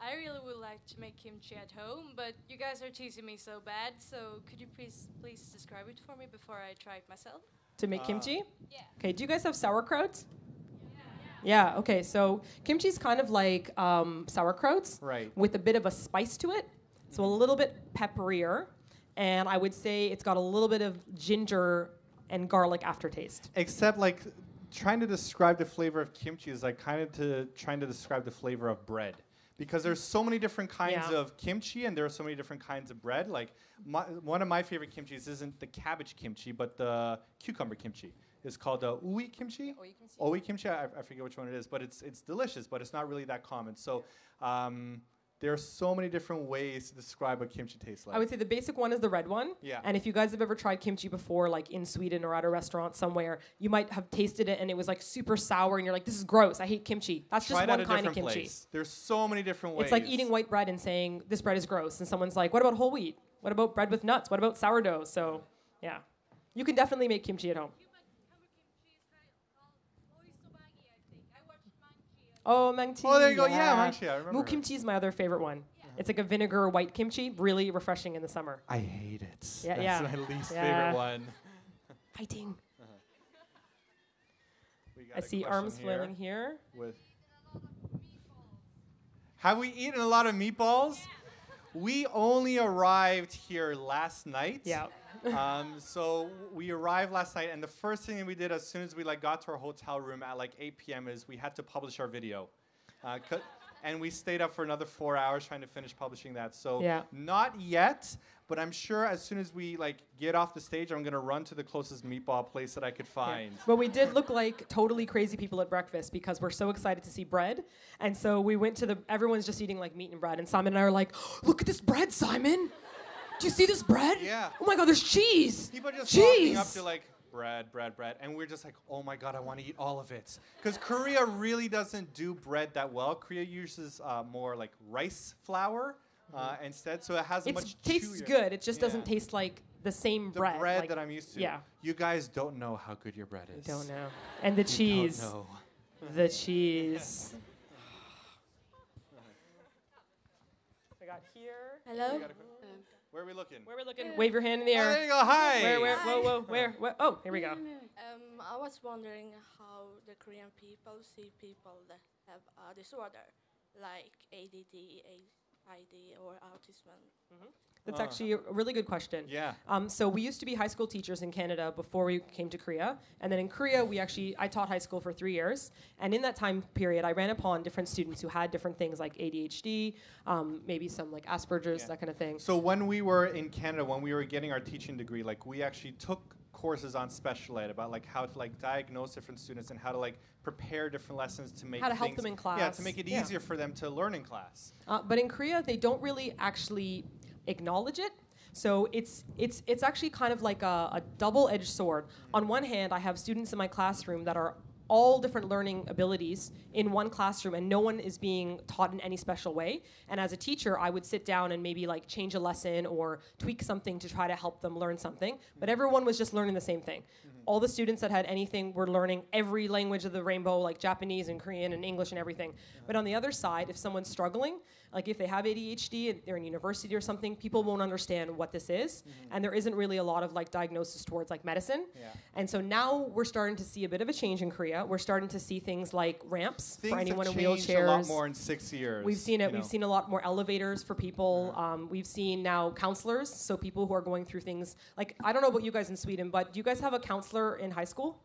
Speaker 6: I really would like to make kimchi at home, but you guys are teasing me so bad, so could you please describe it for me before I try it myself?
Speaker 2: To make kimchi?
Speaker 6: Yeah.
Speaker 2: Okay, do you guys have sauerkraut? Yeah, okay, so kimchi's kind of like sauerkraut,
Speaker 4: Right.
Speaker 2: with a bit of a spice to it, so a little bit pepperier, and I would say it's got a little bit of ginger and garlic aftertaste.
Speaker 4: Except like trying to describe the flavor of kimchi is like kind of trying to describe the flavor of bread. Because there's so many different kinds of kimchi and there are so many different kinds of bread. Like one of my favorite kimchis isn't the cabbage kimchi, but the cucumber kimchi. It's called the ui kimchi. Oi kimchi. I forget which one it is, but it's delicious, but it's not really that common. So there are so many different ways to describe what kimchi tastes like.
Speaker 2: I would say the basic one is the red one.
Speaker 4: Yeah.
Speaker 2: And if you guys have ever tried kimchi before, like in Sweden or at a restaurant somewhere, you might have tasted it and it was like super sour and you're like, this is gross, I hate kimchi. That's
Speaker 4: Try
Speaker 2: just
Speaker 4: it at
Speaker 2: one
Speaker 4: a
Speaker 2: kind of
Speaker 4: different
Speaker 2: kimchi.
Speaker 4: place. There's so many different ways.
Speaker 2: It's like eating white bread and saying, this bread is gross. And someone's like, what about whole wheat? What about bread with nuts? What about sourdough? So, yeah. You can definitely make kimchi at home. Oh, mangchi.
Speaker 4: Oh, there you go. Yeah, mangchi. I remember.
Speaker 2: Mu kimchi is my other favorite one. It's like a vinegar white kimchi, really refreshing in the summer.
Speaker 4: I hate it.
Speaker 2: Yeah,
Speaker 4: That's my least favorite one.
Speaker 2: Fighting.
Speaker 4: We got
Speaker 2: I
Speaker 4: a
Speaker 2: see
Speaker 4: question
Speaker 2: arms flailing here.
Speaker 4: Have we eaten a lot of meatballs? We only arrived here last night.
Speaker 2: Yeah.
Speaker 4: So we arrived last night, and the first thing that we did as soon as we got to our hotel room at like 8 p.m. is we had to publish our video. And we stayed up for another 4 hours trying to finish publishing that. So not yet, but I'm sure as soon as we get off the stage, I'm gonna run to the closest meatball place that I could find.
Speaker 2: Yeah. Well, we did look like totally crazy people at breakfast because we're so excited to see bread. And so we went to everyone's just eating like meat and bread. And Simon and I are like, look at this bread, Simon. Do you see this bread?
Speaker 4: Yeah.
Speaker 2: Oh my God, there's cheese.
Speaker 4: People are just walking up to bread, and we're just like, oh my God, I want to eat all of it. Because Korea really doesn't do bread that well. Korea uses more like rice flour instead, so it has a much
Speaker 2: tastes
Speaker 4: chewier.
Speaker 2: good. It just doesn't taste like the same bread.
Speaker 4: The bread that I'm used to.
Speaker 2: Yeah.
Speaker 4: You guys don't know how good your bread is.
Speaker 2: You don't know. And the cheese.
Speaker 4: Don't know.
Speaker 2: The cheese. I got here.
Speaker 6: Hello?
Speaker 4: Where are we looking?
Speaker 2: Where are we looking? Wave your hand in the air.
Speaker 4: Oh, there you go. Hi.
Speaker 2: Where? Whoa. Where? Oh, here we go.
Speaker 6: I was wondering how the Korean people see people that have a disorder, like ADD, AID, or autism.
Speaker 2: That's actually a really good question.
Speaker 4: Yeah.
Speaker 2: So we used to be high school teachers in Canada before we came to Korea. And then in Korea, I taught high school for 3 years. And in that time period, I ran upon different students who had different things like ADHD, maybe some like Asperger's, that kind of thing.
Speaker 4: So when we were in Canada, when we were getting our teaching degree, we actually took courses on special ed about how to diagnose different students and how to prepare different lessons to make
Speaker 2: how to help them in class.
Speaker 4: Yeah, to make it easier for them to learn in class.
Speaker 2: But in Korea, they don't really actually acknowledge it. So it's actually kind of like a double-edged sword. On one hand, I have students in my classroom that are all different learning abilities in one classroom, and no one is being taught in any special way. And as a teacher, I would sit down and maybe change a lesson or tweak something to try to help them learn something. But everyone was just learning the same thing. All the students that had anything were learning every language of the rainbow, like Japanese and Korean and English and everything. But on the other side, if someone's struggling, like if they have ADHD and they're in university or something, people won't understand what this is. And there isn't really a lot of diagnosis towards medicine. And so now we're starting to see a bit of a change in Korea. Korea. We're starting to see things like ramps
Speaker 4: Things
Speaker 2: for anyone in
Speaker 4: have changed
Speaker 2: wheelchairs.
Speaker 4: a lot more in 6 years.
Speaker 2: We've seen it.
Speaker 4: you know.
Speaker 2: We've seen a lot more elevators for people. We've seen now counselors, so people who are going through things like, I don't know about you guys in Sweden, but do you guys have a counselor in high school?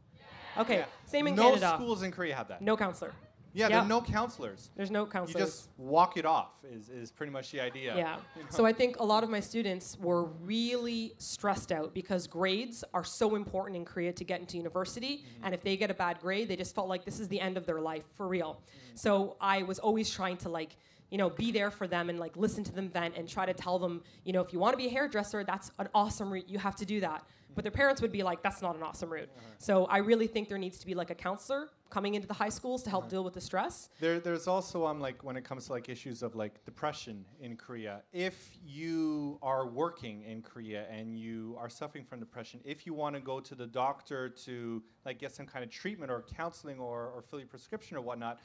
Speaker 2: Okay,
Speaker 4: Yeah.
Speaker 2: same in
Speaker 4: no
Speaker 2: Canada.
Speaker 4: schools in Korea have that.
Speaker 2: No counselor.
Speaker 4: Yeah,
Speaker 2: Yeah.
Speaker 4: there are no counselors.
Speaker 2: There's no
Speaker 4: You
Speaker 2: counselors.
Speaker 4: just walk it off is pretty much the idea.
Speaker 2: Yeah.
Speaker 4: You know?
Speaker 2: So I think a lot of my students were really stressed out because grades are so important in Korea to get into university. And if they get a bad grade, they just felt like this is the end of their life for real. So I was always trying to like, you know, be there for them and like listen to them vent and try to tell them, you know, if you want to be a hairdresser, that's an awesome route. You have to do that. But their parents would be like, that's not an awesome route. So I really think there needs to be like a counselor coming into the high schools to help deal with the stress.
Speaker 4: There's also like when it comes to like issues of like depression in Korea. If you are working in Korea and you are suffering from depression, if you want to go to the doctor to like get some kind of treatment or counseling or fill your prescription or whatnot,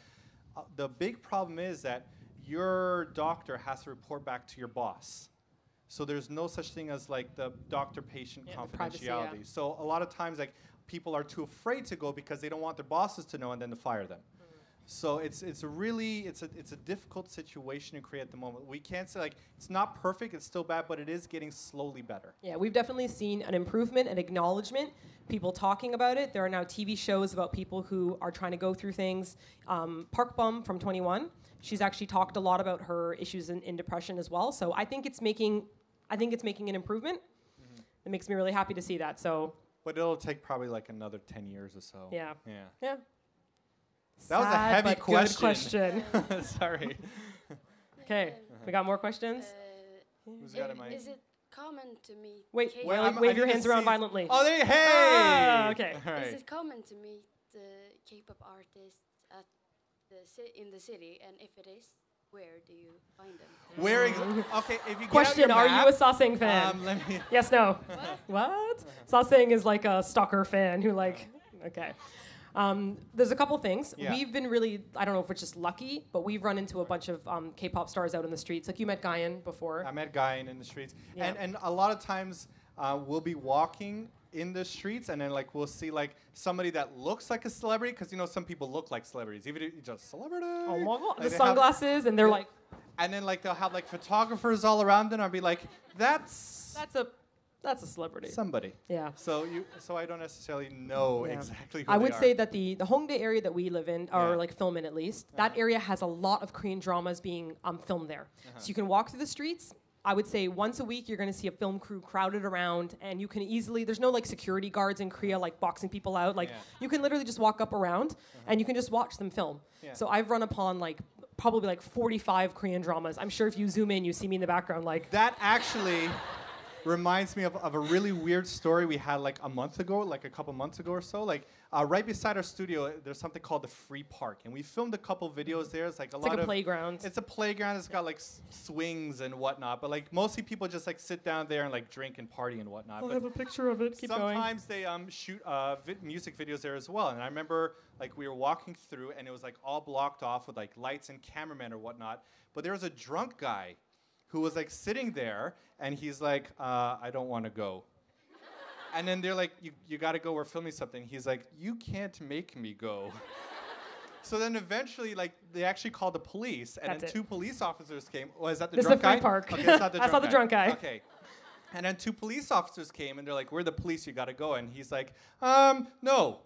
Speaker 4: the big problem is that your doctor has to report back to your boss. So there's no such thing as like the doctor-patient
Speaker 2: Yeah,
Speaker 4: confidentiality.
Speaker 2: the privacy, yeah.
Speaker 4: So a lot of times like people are too afraid to go because they don't want their bosses to know and then to fire them. So it's a difficult situation in Korea at the moment. We can't say like it's not perfect, it's still bad, but it is getting slowly better.
Speaker 2: Yeah, we've definitely seen an improvement and acknowledgement, people talking about it. There are now TV shows about people who are trying to go through things. Park Bum from 21, she's actually talked a lot about her issues in depression as well. So I think it's making an improvement. It makes me really happy to see that. So,
Speaker 4: but it'll take probably like another 10 years or so.
Speaker 2: Yeah.
Speaker 4: Yeah.
Speaker 2: Yeah.
Speaker 4: That was a
Speaker 2: Sad,
Speaker 4: heavy
Speaker 2: but good
Speaker 4: question.
Speaker 2: question.
Speaker 4: Sorry.
Speaker 2: Okay, we got more questions?
Speaker 4: Who's got a mic?
Speaker 6: Is it common to meet?
Speaker 2: Wait,
Speaker 6: K-
Speaker 4: Well,
Speaker 2: wave
Speaker 4: I
Speaker 2: your
Speaker 4: didn't
Speaker 2: hands around
Speaker 4: see-
Speaker 2: violently.
Speaker 4: Oh, there you, hey!
Speaker 2: Ah, okay.
Speaker 4: All right.
Speaker 6: Is it common to meet K-pop artists at in the city? And if it is, where do you find them?
Speaker 4: Where okay, if you
Speaker 2: Question,
Speaker 4: get out
Speaker 2: are
Speaker 4: your
Speaker 2: you a
Speaker 4: map,
Speaker 2: Sasang fan?
Speaker 4: let me.
Speaker 2: Yes, no. What? Sasang is like a stalker fan who like, okay. There's a couple things.
Speaker 4: Yeah.
Speaker 2: We've been really, I don't know if we're just lucky, but we've run into a bunch of K-pop stars out in the streets. Like you met Guyan before.
Speaker 4: I met Guyan in the streets,
Speaker 2: Yeah.
Speaker 4: and a lot of times we'll be walking in the streets, and then like we'll see like somebody that looks like a celebrity, because you know some people look like celebrities, even if you're just celebrity.
Speaker 2: Oh my God.
Speaker 4: Like,
Speaker 2: The
Speaker 4: they have-
Speaker 2: sunglasses, and they're like,
Speaker 4: and then like they'll have like photographers all around them. I'll be like, that's
Speaker 2: that's a celebrity.
Speaker 4: somebody.
Speaker 2: Yeah.
Speaker 4: So I don't necessarily know
Speaker 2: Yeah.
Speaker 4: exactly who
Speaker 2: I
Speaker 4: they
Speaker 2: would
Speaker 4: are.
Speaker 2: say that the Hongdae area that we live in, or
Speaker 4: Yeah.
Speaker 2: like film in at least, that area has a lot of Korean dramas being filmed there. So you can walk through the streets. I would say once a week you're going to see a film crew crowded around, and you can easily, there's no like security guards in Korea like boxing people out. Like
Speaker 4: Yeah.
Speaker 2: you can literally just walk up around and you can just watch them film.
Speaker 4: Yeah.
Speaker 2: So I've run upon like probably like 45 Korean dramas. I'm sure if you zoom in, you see me in the background like,
Speaker 4: That actually reminds me of a really weird story we had like a month ago, like a couple months ago or so. Like right beside our studio, there's something called the Free Park, and we filmed a couple videos there. It's like
Speaker 2: it's like a playground.
Speaker 4: It's a playground. It's got like swings and whatnot, but like mostly people just like sit down there and like drink and party and whatnot.
Speaker 2: I'll
Speaker 4: But
Speaker 2: have a picture of it. Keep going.
Speaker 4: sometimes they shoot music videos there as well. And I remember like we were walking through, and it was like all blocked off with like lights and cameramen or whatnot. But there was a drunk guy who was like sitting there, and he's like, I don't want to go. And then they're like, you got to go, we're filming something. He's like, you can't make me go. So then eventually, like, they actually called the police, and
Speaker 2: That's
Speaker 4: then
Speaker 2: it.
Speaker 4: 2 police officers came. Oh, is that the
Speaker 2: This is
Speaker 4: drunk
Speaker 2: the Free
Speaker 4: guy?
Speaker 2: Park.
Speaker 4: Okay, that's not the
Speaker 2: That's not the drunk guy.
Speaker 4: Okay. And then 2 police officers came, and they're like, we're the police, you got to go. And he's like, no.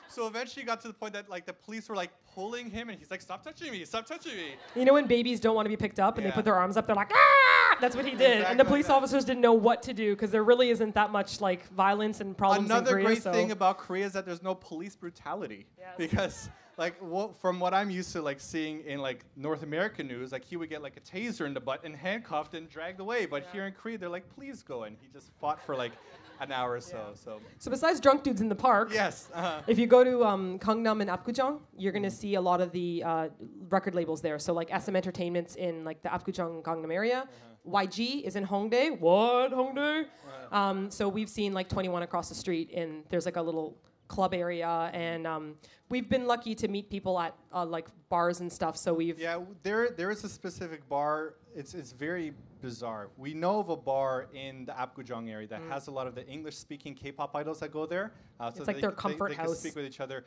Speaker 4: So eventually he got to the point that like the police were like pulling him, and he's like, stop touching me, stop touching me.
Speaker 2: You know when babies don't want to be picked up and they
Speaker 4: Yeah.
Speaker 2: put their arms up, they're like, ah! That's what he did.
Speaker 4: Exactly
Speaker 2: And the
Speaker 4: like
Speaker 2: police
Speaker 4: that.
Speaker 2: officers didn't know what to do because there really isn't that much like violence and problems in
Speaker 4: Another
Speaker 2: Korea.
Speaker 4: great
Speaker 2: so.
Speaker 4: thing about Korea is that there's no police brutality.
Speaker 2: Yes.
Speaker 4: Because like from what I'm used to like seeing in like North American news, like he would get like a taser in the butt and handcuffed and dragged away. But here in Korea, they're like, please go. And he just fought for like an hour or so. So
Speaker 2: So besides drunk dudes in the park,
Speaker 4: yes.
Speaker 2: if you go to Gangnam and Apgujeong, you're going to see a lot of the record labels there. So like SM Entertainment's in like the Apgujeong Gangnam area. YG is in Hongdae. What? Hongdae? So we've seen like 21 across the street, and there's like a little club area, and we've been lucky to meet people at like bars and stuff. So we've
Speaker 4: Yeah, there is a specific bar it's very bizarre. We know of a bar in the Apgujeong area that has a lot of the English-speaking K-pop idols that go there.
Speaker 2: It's like their comfort
Speaker 4: they
Speaker 2: house.
Speaker 4: can speak with each other.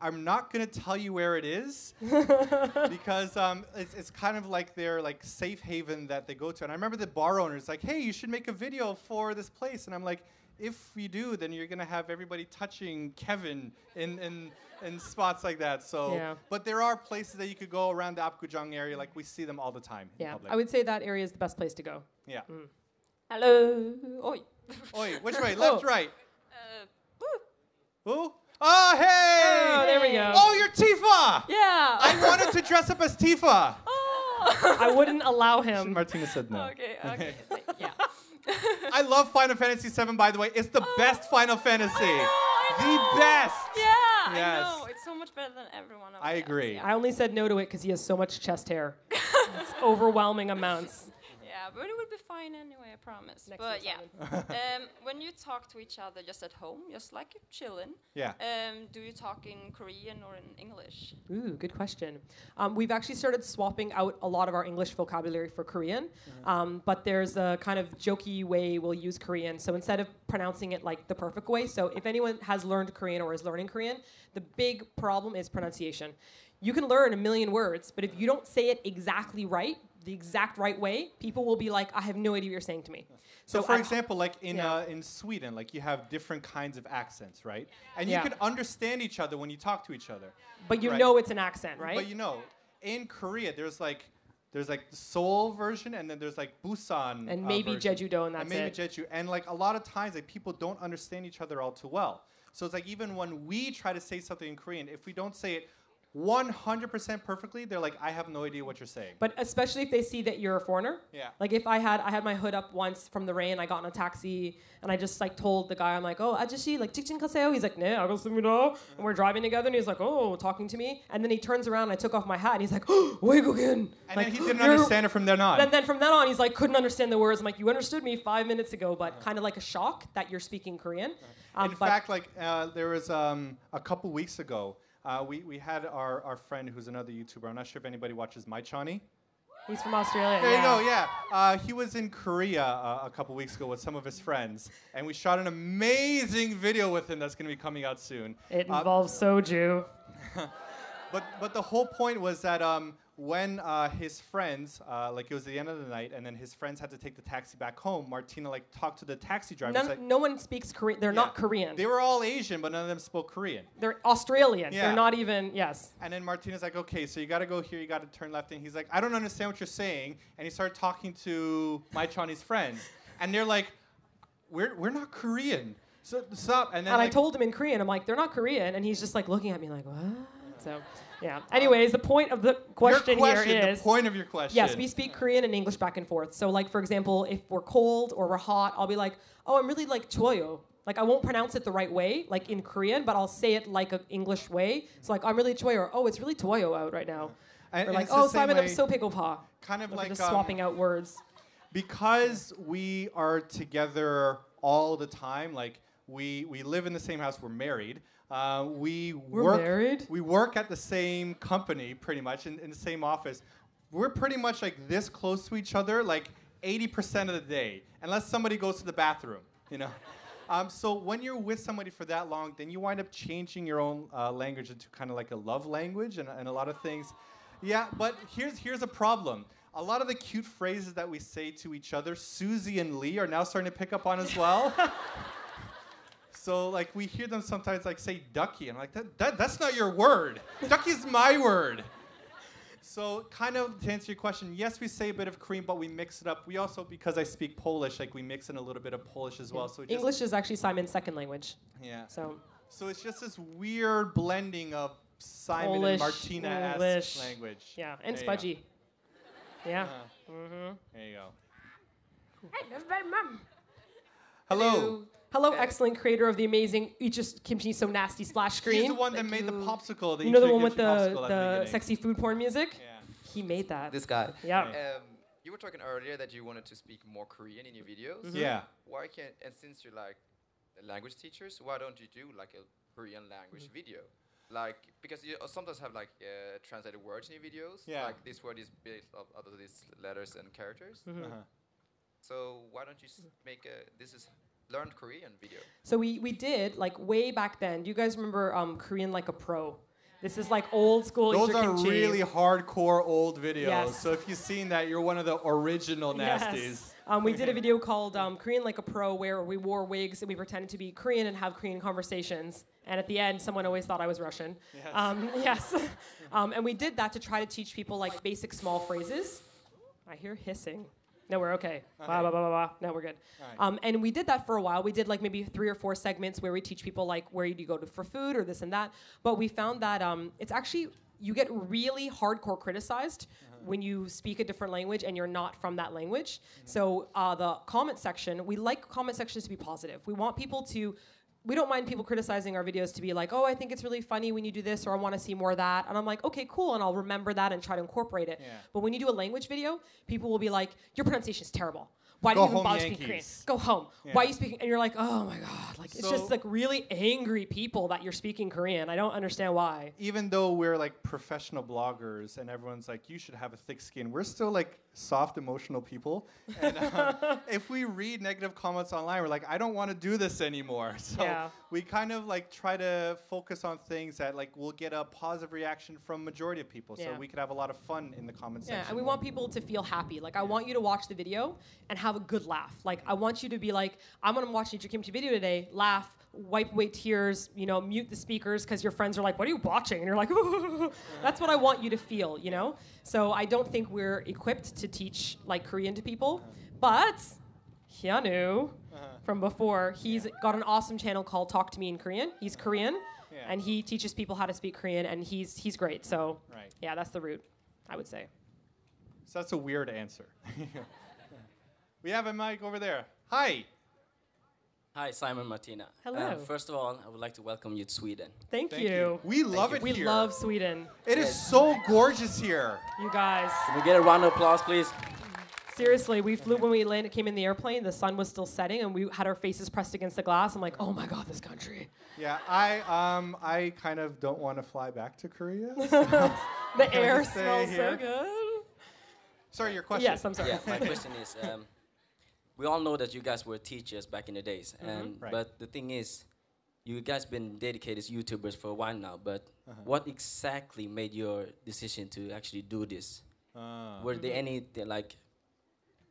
Speaker 4: I'm not gonna tell you where it is because it's kind of like their like safe haven that they go to. And I remember the bar owner's like, "Hey, you should make a video for this place." And I'm like, "If you do, then you're gonna have everybody touching Kevin in spots like that." So,
Speaker 2: Yeah.
Speaker 4: but there are places that you could go around the Apgujeong area. Like we see them all the time. In
Speaker 2: Yeah,
Speaker 4: public.
Speaker 2: I would say that area is the best place to go.
Speaker 4: Yeah.
Speaker 3: Hello. Oi.
Speaker 4: Oi, which way? Left,
Speaker 2: Oh.
Speaker 4: right? Who? Oh, hey!
Speaker 2: Oh, there we go.
Speaker 4: Oh, you're Tifa!
Speaker 3: Yeah.
Speaker 4: I wanted to dress up as Tifa.
Speaker 3: Oh.
Speaker 2: I wouldn't allow him.
Speaker 4: Martina said no.
Speaker 3: Okay. Okay. Yeah.
Speaker 4: I love Final Fantasy VII, by the way. It's the best Final Fantasy. The best.
Speaker 3: Yeah.
Speaker 4: Yes.
Speaker 3: I know. It's so much better than everyone else.
Speaker 4: I agree.
Speaker 2: I only said no to it because he has so much chest hair. It's overwhelming amounts.
Speaker 3: Yeah, but it would be fine anyway, I promise.
Speaker 2: Next
Speaker 3: But
Speaker 2: year,
Speaker 3: yeah, when you talk to each other just at home, just like you're chilling,
Speaker 4: Yeah.
Speaker 3: do you talk in Korean or in English?
Speaker 2: Ooh, good question. We've actually started swapping out a lot of our English vocabulary for Korean, but there's a kind of jokey way we'll use Korean. So instead of pronouncing it like the perfect way, so if anyone has learned Korean or is learning Korean, the big problem is pronunciation. You can learn a million words, but if you don't say it exactly right, the exact right way, people will be like, I have no idea what you're saying to me.
Speaker 4: So for example, like in Sweden, like you have different kinds of accents, right? And you
Speaker 2: Yeah.
Speaker 4: can understand each other when you talk to each other.
Speaker 2: But you
Speaker 4: Right.
Speaker 2: know it's an accent, right?
Speaker 4: But you know, in Korea, there's like the Seoul version, and then there's like Busan,
Speaker 2: And maybe
Speaker 4: version.
Speaker 2: Jeju-do, and that's
Speaker 4: maybe
Speaker 2: it.
Speaker 4: Jeju, and like a lot of times, like people don't understand each other all too well. So it's like even when we try to say something in Korean, if we don't say it 100% perfectly, they're like, I have no idea what you're saying.
Speaker 2: But especially if they see that you're a foreigner.
Speaker 4: Yeah.
Speaker 2: Like if I had my hood up once from the rain, I got in a taxi and I just like told the guy, I'm like, oh, 아저씨, like 직진 가세요. He's like, 네, 알겠습니다. And we're driving together and he's like, oh, talking to me. And then he turns around and I took off my hat and he's like, oh, 외국인.
Speaker 4: And
Speaker 2: like,
Speaker 4: then he didn't
Speaker 2: "You're-"
Speaker 4: understand it from then on.
Speaker 2: And then from then on, he's like, couldn't understand the words. I'm like, you understood me 5 minutes ago, but kind of like a shock that you're speaking Korean.
Speaker 4: In fact, like there was a couple weeks ago, we had our friend who's another YouTuber. I'm not sure if anybody watches My Chani.
Speaker 2: he's from Australia.
Speaker 4: There you go, yeah. He was in Korea a couple weeks ago with some of his friends, and we shot an amazing video with him that's going to be coming out soon.
Speaker 2: It involves soju.
Speaker 4: But the whole point was that when his friends, like it was the end of the night, and then his friends had to take the taxi back home, Martina like talked to the taxi driver. Like,
Speaker 2: No one speaks Korean. They're not Korean.
Speaker 4: They were all Asian, but none of them spoke Korean.
Speaker 2: They're Australian.
Speaker 4: Yeah.
Speaker 2: They're not even, yes.
Speaker 4: And then Martina's like, okay, so you got to go here, you got to turn left. And he's like, I don't understand what you're saying. And he started talking to my Chinese friends. And they're like, we're not Korean. So stop. And then
Speaker 2: And I
Speaker 4: like,
Speaker 2: told him in Korean, I'm like, they're not Korean. And he's just like looking at me like, what? So, yeah. Anyways, the point of the question, here is...
Speaker 4: The point of your question.
Speaker 2: Yes, we speak Korean and English back and forth. So, like, for example, if we're cold or we're hot, I'll be like, oh, I'm really like choyo. Like, I won't pronounce it the right way, like in Korean, but I'll say it like an English way. So, like, I'm really choyo. Or, oh, it's really toyo out right now.
Speaker 4: And,
Speaker 2: Or
Speaker 4: and
Speaker 2: like,
Speaker 4: it's the
Speaker 2: oh,
Speaker 4: same
Speaker 2: Simon,
Speaker 4: way-
Speaker 2: I'm so pa.
Speaker 4: Kind of
Speaker 2: We're
Speaker 4: like
Speaker 2: just swapping out words.
Speaker 4: because we are together all the time, like we live in the same house, we're married. We're
Speaker 2: married?
Speaker 4: We work at the same company, pretty much, in the same office. We're pretty much like this close to each other, like 80% of the day, unless somebody goes to the bathroom, you know. So when you're with somebody for that long, then you wind up changing your own language into kind of like a love language and a lot of things. Yeah, but here's a problem. A lot of the cute phrases that we say to each other, Susie and Lee are now starting to pick up on as well. So like we hear them sometimes like say ducky, and I'm like that's not your word. Ducky's my word. So kind of to answer your question, yes, we say a bit of Korean, but we mix it up. We also, because I speak Polish, like we mix in a little bit of Polish as well. So it just,
Speaker 2: English is actually Simon's second language.
Speaker 4: yeah.
Speaker 2: So
Speaker 4: So it's just this weird blending of Simon
Speaker 2: Polish,
Speaker 4: and Martina-esque
Speaker 2: English.
Speaker 4: language.
Speaker 2: yeah, and
Speaker 4: There you go.
Speaker 2: spudgy. Yeah.
Speaker 4: There you go.
Speaker 3: Hey, that's my mom.
Speaker 4: Hello.
Speaker 2: Hello, excellent creator of the amazing Eat Just Kimchi So Nasty splash screen.
Speaker 4: He's the one that made the popsicle.
Speaker 2: You know the one with
Speaker 4: Kimchi popsicle at
Speaker 2: the
Speaker 4: beginning.
Speaker 2: sexy food porn music?
Speaker 4: Yeah.
Speaker 2: He made that.
Speaker 7: This guy.
Speaker 2: Yeah.
Speaker 7: You were talking earlier that you wanted to speak more Korean in your videos.
Speaker 4: Yeah.
Speaker 7: Why can't, and since you're like language teachers, why don't you do like a Korean language video? like, because you sometimes have like translated words in your videos.
Speaker 4: Yeah.
Speaker 7: Like this word is built out of these letters and characters. So why don't you make a learned Korean video?
Speaker 2: So we did, like, way back then. Do you guys remember Korean Like a Pro? This is like old school.
Speaker 4: Those
Speaker 2: Eat Your
Speaker 4: are
Speaker 2: Kimchi.
Speaker 4: really hardcore old videos.
Speaker 2: Yes.
Speaker 4: So if you've seen that, you're one of the original nasties.
Speaker 2: Yes. We did a video called Korean Like a Pro, where we wore wigs and we pretended to be Korean and have Korean conversations. And at the end, someone always thought I was Russian.
Speaker 4: Yes.
Speaker 2: Yes. And we did that to try to teach people like basic small phrases. I hear hissing. No, we're okay. Blah, blah, blah, blah, blah. No, we're good.
Speaker 4: Right.
Speaker 2: And we did that for a while. We did like maybe 3 or 4 segments where we teach people like where you go to for food or this and that. But we found that it's actually, you get really hardcore criticized when you speak a different language and you're not from that language. So the comment section, we like comment sections to be positive. We want people to, we don't mind people criticizing our videos to be like, oh, I think it's really funny when you do this, or I want to see more of that. And I'm like, okay, cool, and I'll remember that and try to incorporate it.
Speaker 4: Yeah.
Speaker 2: But when you do a language video, people will be like, your pronunciation is terrible. Why do
Speaker 4: Go
Speaker 2: you even
Speaker 4: home,
Speaker 2: bother speaking Korean?
Speaker 4: Yankees.
Speaker 2: Go home.
Speaker 4: Yeah.
Speaker 2: Why are you speaking? And you're like, oh my God. Like, it's
Speaker 4: So-
Speaker 2: just like really angry people that you're speaking Korean. I don't understand why.
Speaker 4: Even though we're like professional bloggers and everyone's like, you should have a thick skin, we're still like soft, emotional people. And if we read negative comments online, we're like, I don't want to do this anymore. So
Speaker 2: Yeah.
Speaker 4: we kind of like try to focus on things that like will get a positive reaction from majority of people. So
Speaker 2: Yeah.
Speaker 4: we could have a lot of fun in the comment section.
Speaker 2: Yeah, and we want people to feel happy. Like, I want you to watch the video and have a good laugh. Like, I want you to be like, I'm gonna watch Eat Your Kimchi video today, laugh, wipe away tears, you know, mute the speakers because your friends are like, what are you watching? And you're like, that's what I want you to feel, you know? So I don't think we're equipped to teach like Korean to people, but Hyunwoo from before, he's got an awesome channel called Talk to Me in Korean. He's Korean, and he teaches people how to speak Korean, and he's great. So
Speaker 4: Right.
Speaker 2: yeah, that's the route, I would say.
Speaker 4: So that's a weird answer. We have a mic over there. Hi.
Speaker 8: Hi, Simon Martina.
Speaker 2: Hello.
Speaker 8: First of all, I would like to welcome you to Sweden.
Speaker 2: Thank
Speaker 4: Thank
Speaker 2: you.
Speaker 4: We love it
Speaker 2: We
Speaker 4: here.
Speaker 2: love Sweden,
Speaker 4: It is so gorgeous here.
Speaker 2: you guys.
Speaker 8: Can we get a round of applause, please?
Speaker 2: Seriously, we flew when we came in the airplane. The sun was still setting, and we had our faces pressed against the glass. I'm like, oh my God, this country.
Speaker 4: Yeah, I kind of don't want to fly back to Korea.
Speaker 2: The air
Speaker 4: stay
Speaker 2: smells
Speaker 4: here?
Speaker 2: so good.
Speaker 4: Sorry, your question.
Speaker 2: Yes, I'm sorry.
Speaker 8: Yeah, my question is, we all know that you guys were teachers back in the days, and
Speaker 4: Right.
Speaker 8: but the thing is, you guys been dedicated YouTubers for a while now. But what exactly made your decision to actually do this? Were there any like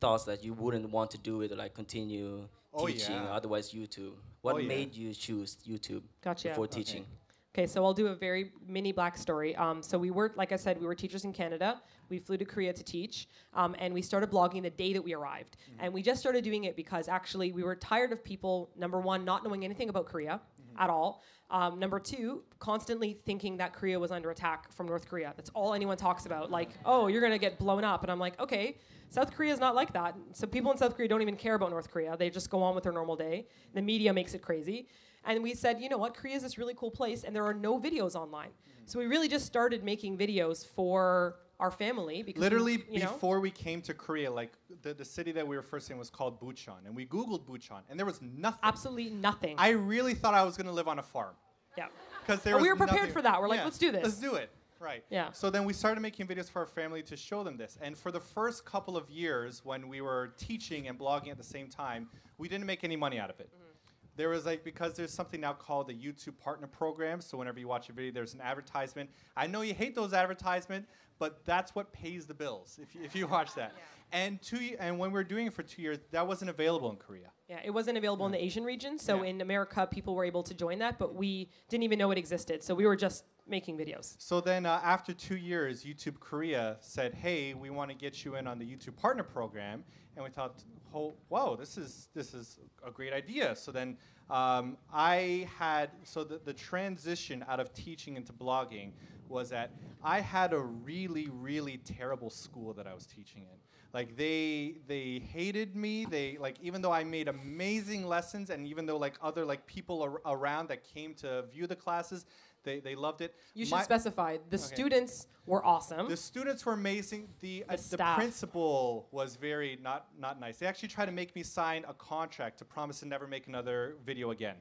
Speaker 8: thoughts that you wouldn't want to do it or like continue
Speaker 4: Oh,
Speaker 8: teaching,
Speaker 4: yeah.
Speaker 8: otherwise YouTube? What
Speaker 4: Oh, yeah.
Speaker 8: made you choose YouTube
Speaker 2: Gotcha.
Speaker 8: before
Speaker 2: Okay.
Speaker 8: teaching?
Speaker 2: Okay, so I'll do a very mini black story. So we were, like I said, we were teachers in Canada. We flew to Korea to teach, and we started blogging the day that we arrived. And we just started doing it because actually we were tired of people, number one, not knowing anything about Korea at all. Number two, constantly thinking that Korea was under attack from North Korea. That's all anyone talks about. Like, oh, you're gonna get blown up. And I'm like, okay, South Korea is not like that. So people in South Korea don't even care about North Korea. They just go on with their normal day. The media makes it crazy. And we said, you know what, Korea is this really cool place, and there are no videos online. So we really just started making videos for our family. Because
Speaker 4: Literally
Speaker 2: you know?
Speaker 4: before we came to Korea, like the city that we were first in was called Bucheon, and we Googled Bucheon, and there was nothing.
Speaker 2: Absolutely nothing.
Speaker 4: I really thought I was going to live on a farm.
Speaker 2: Yeah.
Speaker 4: Because there
Speaker 2: And
Speaker 4: was
Speaker 2: we were prepared
Speaker 4: nothing-
Speaker 2: for that. We're like,
Speaker 4: Yeah,
Speaker 2: let's do this.
Speaker 4: Let's do it. Right.
Speaker 2: Yeah.
Speaker 4: So then we started making videos for our family to show them this. And for the first couple of years when we were teaching and blogging at the same time, we didn't make any money out of it. There was like, because there's something now called the YouTube Partner Program. So whenever you watch a video, there's an advertisement. I know you hate those advertisements, but that's what pays the bills if you watch that. And when we were doing it for 2 years, that wasn't available in Korea.
Speaker 2: Yeah, it wasn't available in the Asian region. So
Speaker 4: Yeah.
Speaker 2: in America, people were able to join that, but we didn't even know it existed. So we were just making videos.
Speaker 4: So then after 2 years, YouTube Korea said, hey, we want to get you in on the YouTube Partner Program. And we thought, oh, wow, this is a great idea. So then the transition out of teaching into blogging was that I had a really, really terrible school that I was teaching in. Like they hated me. They like, even though I made amazing lessons, and even though like other like people around that came to view the classes, they loved it.
Speaker 2: You should specify. The students were awesome.
Speaker 4: The students were amazing. The
Speaker 2: staff.
Speaker 4: principal was very not nice. They actually tried to make me sign a contract to promise to never make another video again.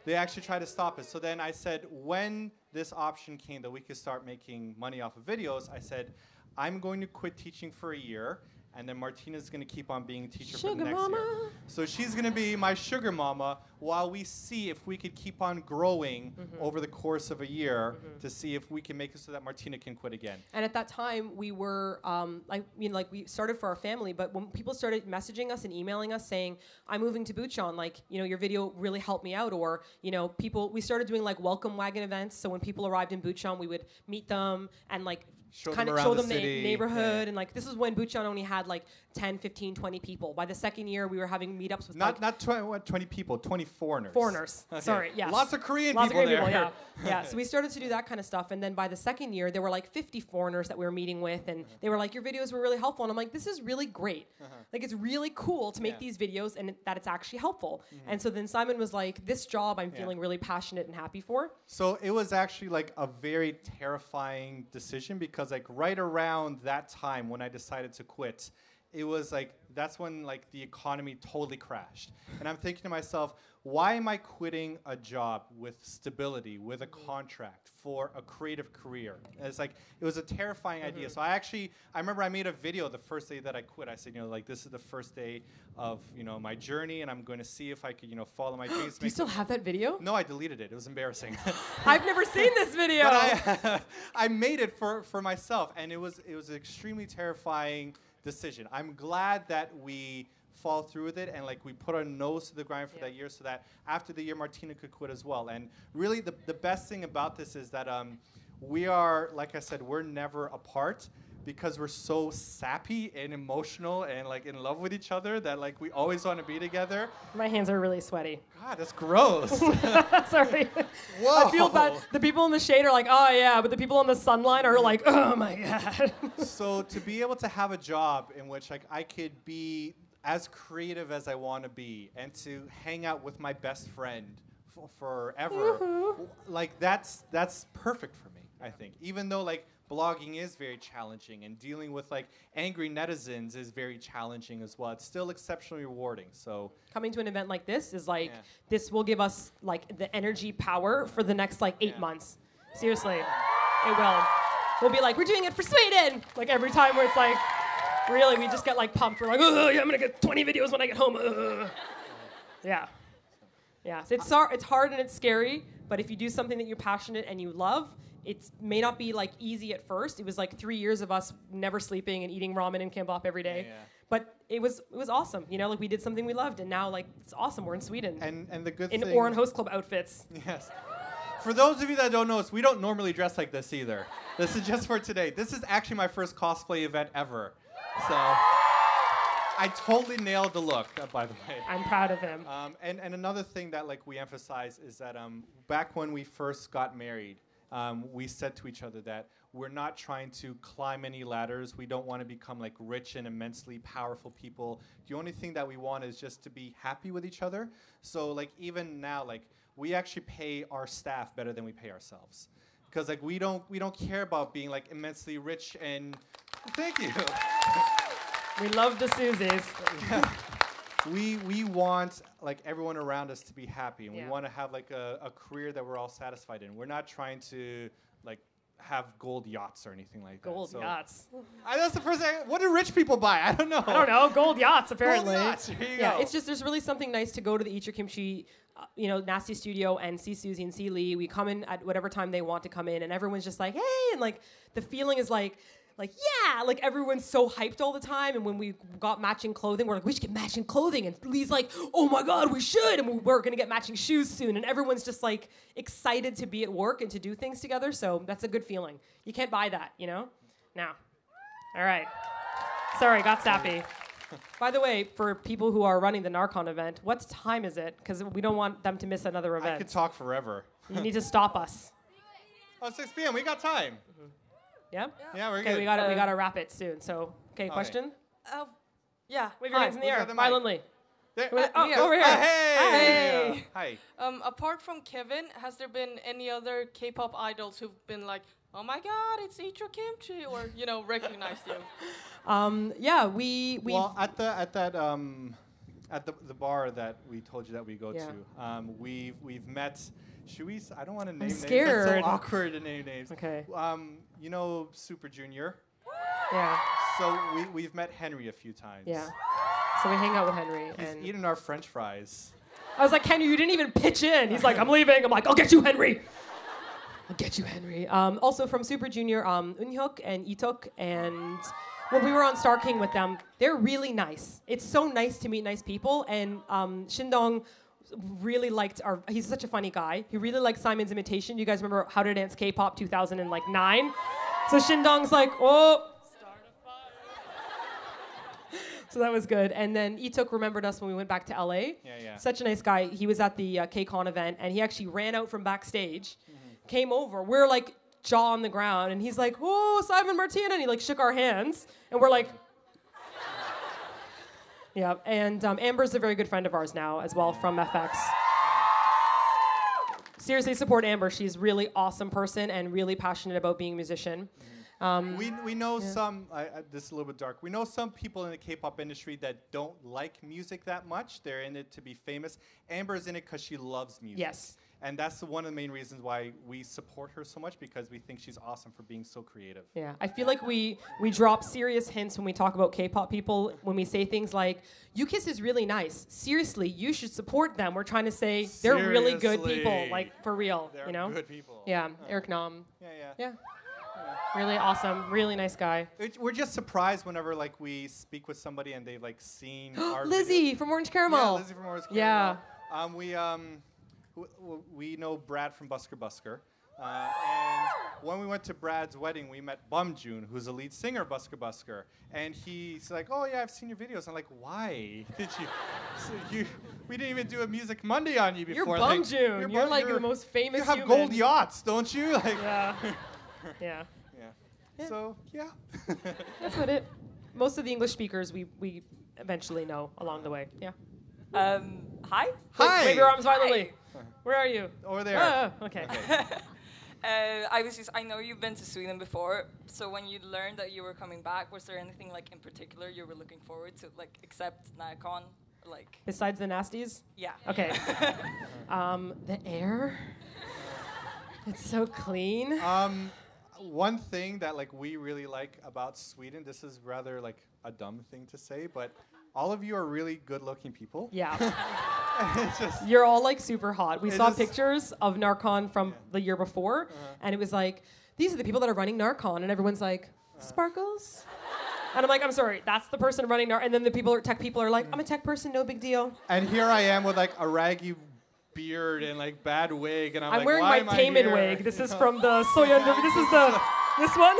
Speaker 4: They actually tried to stop it. So then I said, when this option came that we could start making money off of videos, I said, I'm going to quit teaching for a year, and then Martina's going to keep on being a teacher for the next year. So she's going to be my sugar mama while we see if we could keep on growing over the course of a year to see if we can make it so that Martina can quit again.
Speaker 2: And at that time, we were, we started for our family, but when people started messaging us and emailing us saying, I'm moving to Bucheon, like, you know, your video really helped me out, or, you know, we started doing like welcome wagon events, so when people arrived in Bucheon, we would meet them and like, show them the neighborhood, and like this is when Bucheon only had like 10, 15, 20 people. By the second year, we were having meetups with
Speaker 4: not 20 people, 20 foreigners.
Speaker 2: Foreigners,
Speaker 4: okay.
Speaker 2: Sorry, yes.
Speaker 4: Lots of Korean people there.
Speaker 2: Yeah. Yeah, so we started to do that kind of stuff, and then by the second year, there were like 50 foreigners that we were meeting with, and they were like, your videos were really helpful, and I'm like, this is really great. Like it's really cool to make these videos and that it's actually helpful. And so then Simon was like, this job I'm feeling really passionate and happy for.
Speaker 4: So it was actually like a very terrifying decision because like right around that time when I decided to quit, it was like, that's when like the economy totally crashed. And I'm thinking to myself, why am I quitting a job with stability, with a contract for a creative career? And it's like, it was a terrifying idea. So I remember I made a video the first day that I quit. I said, you know, like this is the first day of, you know, my journey, and I'm going to see if I could, you know, follow my dreams.
Speaker 2: Do you still have that video?
Speaker 4: No, I deleted it. It was embarrassing.
Speaker 2: I've never seen this video.
Speaker 4: But I made it for myself, and it was an extremely terrifying decision. I'm glad that we fall through with it and like we put our nose to the grind for that year so that after the year Martina could quit as well. And really the best thing about this is that we are, like I said, we're never apart because we're so sappy and emotional and like in love with each other that like we always want to be together.
Speaker 2: My hands are really sweaty.
Speaker 4: God, that's gross.
Speaker 2: Sorry.
Speaker 4: Whoa.
Speaker 2: I feel bad. The people in the shade are like, oh yeah, but the people in the sunlight are like, oh my God.
Speaker 4: So to be able to have a job in which like I could be as creative as I want to be and to hang out with my best friend forever, like that's perfect for me, I think. Even though like blogging is very challenging and dealing with like angry netizens is very challenging as well, it's still exceptionally rewarding. So
Speaker 2: coming to an event like this is like, this will give us like the energy power for the next like 8 months. Seriously, it will. We'll be like, we're doing it for Sweden! Like every time where it's like, really, we just get like pumped. We're like, oh, yeah, I'm gonna get 20 videos when I get home. Yeah. Yeah, so it's hard and it's scary, but if you do something that you're passionate and you love, it may not be like easy at first. It was like 3 years of us never sleeping and eating ramen and kimbap every day. But it was awesome. You know, like we did something we loved, and now like it's awesome. We're in Sweden.
Speaker 4: And the good
Speaker 2: thing
Speaker 4: in
Speaker 2: Oran Host Club outfits.
Speaker 4: Yes. For those of you that don't know us, we don't normally dress like this either. This is just for today. This is actually my first cosplay event ever. So I totally nailed the look, by the way.
Speaker 2: I'm proud of him.
Speaker 4: And another thing that like we emphasize is that back when we first got married, we said to each other that we're not trying to climb any ladders. We don't want to become like rich and immensely powerful people. The only thing that we want is just to be happy with each other. So like even now, like we actually pay our staff better than we pay ourselves. Because like we don't care about being like immensely rich and thank you.
Speaker 2: We love the Susies.
Speaker 4: Yeah. We want like everyone around us to be happy, and we want to have like a career that we're all satisfied in. We're not trying to like have gold yachts or anything like that.
Speaker 2: Gold yachts.
Speaker 4: That's the first thing. What do rich people buy? I don't know.
Speaker 2: I don't know. Gold yachts, apparently.
Speaker 4: Gold yachts. Here you go.
Speaker 2: It's just there's really something nice to go to the Eat Your Kimchi, Nasty Studio and see Susie and see Lee. We come in at whatever time they want to come in, and everyone's just like, hey, and like the feeling is like yeah, like everyone's so hyped all the time. And when we got matching clothing, we're like, we should get matching clothing. And Lee's like, oh my God, we should. And we're gonna get matching shoes soon. And everyone's just like excited to be at work and to do things together. So that's a good feeling. You can't buy that, you know? Now, all right. Sorry, got sappy. By the way, for people who are running the NärCon event, what time is it? Because we don't want them to miss another event.
Speaker 4: I could talk forever.
Speaker 2: You need to stop us.
Speaker 4: Oh, 6 p.m. We got time.
Speaker 2: Yeah?
Speaker 4: Yeah, we're good.
Speaker 2: Okay, we gotta wrap it soon. So, okay, question?
Speaker 6: Yeah.
Speaker 2: Wave your hands in the air,
Speaker 4: the mic?
Speaker 2: violently.
Speaker 4: Over here.
Speaker 6: Hey.
Speaker 4: Hi.
Speaker 6: Apart from Kevin, has there been any other K-pop idols who've been like, oh my God, it's Eat Your Kimchi, or
Speaker 4: at the bar that we told you that we go
Speaker 2: Yeah.
Speaker 4: to, we've met. Should we? I don't want to name names.
Speaker 2: scared.
Speaker 4: That's so awkward to name names.
Speaker 2: Okay.
Speaker 4: You know Super Junior.
Speaker 2: Yeah.
Speaker 4: So we've met Henry a few times.
Speaker 2: Yeah. So we hang out with Henry.
Speaker 4: He's
Speaker 2: and
Speaker 4: eating our French fries.
Speaker 2: I was like, Henry, you didn't even pitch in. He's like, I'm leaving. I'm like, I'll get you, Henry. I'll get you, Henry. Also from Super Junior, Eunhyuk and Itok, and when we were on Star King with them, they're really nice. It's so nice to meet nice people, and Shindong really liked he's such a funny guy. He really liked Simon's imitation. You guys remember How to Dance K-Pop 2009? So Shindong's like, oh. So that was good. And then Itok remembered us when we went back to LA.
Speaker 4: Yeah.
Speaker 2: Such a nice guy. He was at the K-Con event, and he actually ran out from backstage, came over. We're like jaw on the ground, and he's like, oh, Simon Martina, and he like shook our hands, and we're like, yeah. And Amber's a very good friend of ours now as well from FX. Seriously, support Amber. She's a really awesome person and really passionate about being a musician.
Speaker 4: We know some, this is a little bit dark, we know some people in the K-pop industry that don't like music that much. They're in it to be famous. Amber's in it because she loves music.
Speaker 2: Yes.
Speaker 4: And that's one of the main reasons why we support her so much, because we think she's awesome for being so creative.
Speaker 2: Yeah, I feel like we drop serious hints when we talk about K-pop people, when we say things like, UKISS is really nice. Seriously, you should support them. We're trying to say they're really good people, like for real,
Speaker 4: They're
Speaker 2: you know?
Speaker 4: good people.
Speaker 2: Yeah, Eric Nam.
Speaker 4: Yeah.
Speaker 2: Really awesome, really nice guy.
Speaker 4: We're just surprised whenever like we speak with somebody and they've like seen our
Speaker 2: Lizzie
Speaker 4: videos.
Speaker 2: from Orange Caramel.
Speaker 4: Yeah, Lizzie from Orange
Speaker 2: Yeah.
Speaker 4: Caramel. We know Brad from Busker Busker. And when we went to Brad's wedding, we met Bum June, who's the lead singer of Busker Busker. And he's like, oh yeah, I've seen your videos. I'm like, why did you? We didn't even do a Music Monday on you before.
Speaker 2: You're Bum June. You're like the most famous
Speaker 4: You have
Speaker 2: human.
Speaker 4: gold yachts, don't you? Like,
Speaker 2: Yeah.
Speaker 4: So, yeah.
Speaker 2: That's what it. Most of the English speakers we eventually know along the way. Yeah.
Speaker 9: Hi.
Speaker 4: Hi.
Speaker 2: Wave your arms violently. Where are you?
Speaker 4: Over there.
Speaker 2: Okay.
Speaker 9: I know you've been to Sweden before, so when you learned that you were coming back, was there anything like in particular you were looking forward to, like except NärCon, like?
Speaker 2: Besides the nasties?
Speaker 9: Yeah.
Speaker 2: Okay. The air. It's so clean.
Speaker 4: One thing that like we really like about Sweden, this is rather like a dumb thing to say, but all of you are really good-looking people.
Speaker 2: Yeah.
Speaker 4: It's just,
Speaker 2: You're all like super hot. We saw
Speaker 4: is-
Speaker 2: pictures of NärCon from the year before, and it was like, these are the people that are running NärCon, and everyone's like, Sparkles? And I'm like, I'm sorry, that's the person running NAR. And then the tech people are like, I'm a tech person, no big deal.
Speaker 4: and here I am with like a raggy beard and like bad wig, and I'm like,
Speaker 2: wearing
Speaker 4: why
Speaker 2: my
Speaker 4: am I
Speaker 2: Taemin
Speaker 4: here?
Speaker 2: wig. This is from the Soyeon. This one.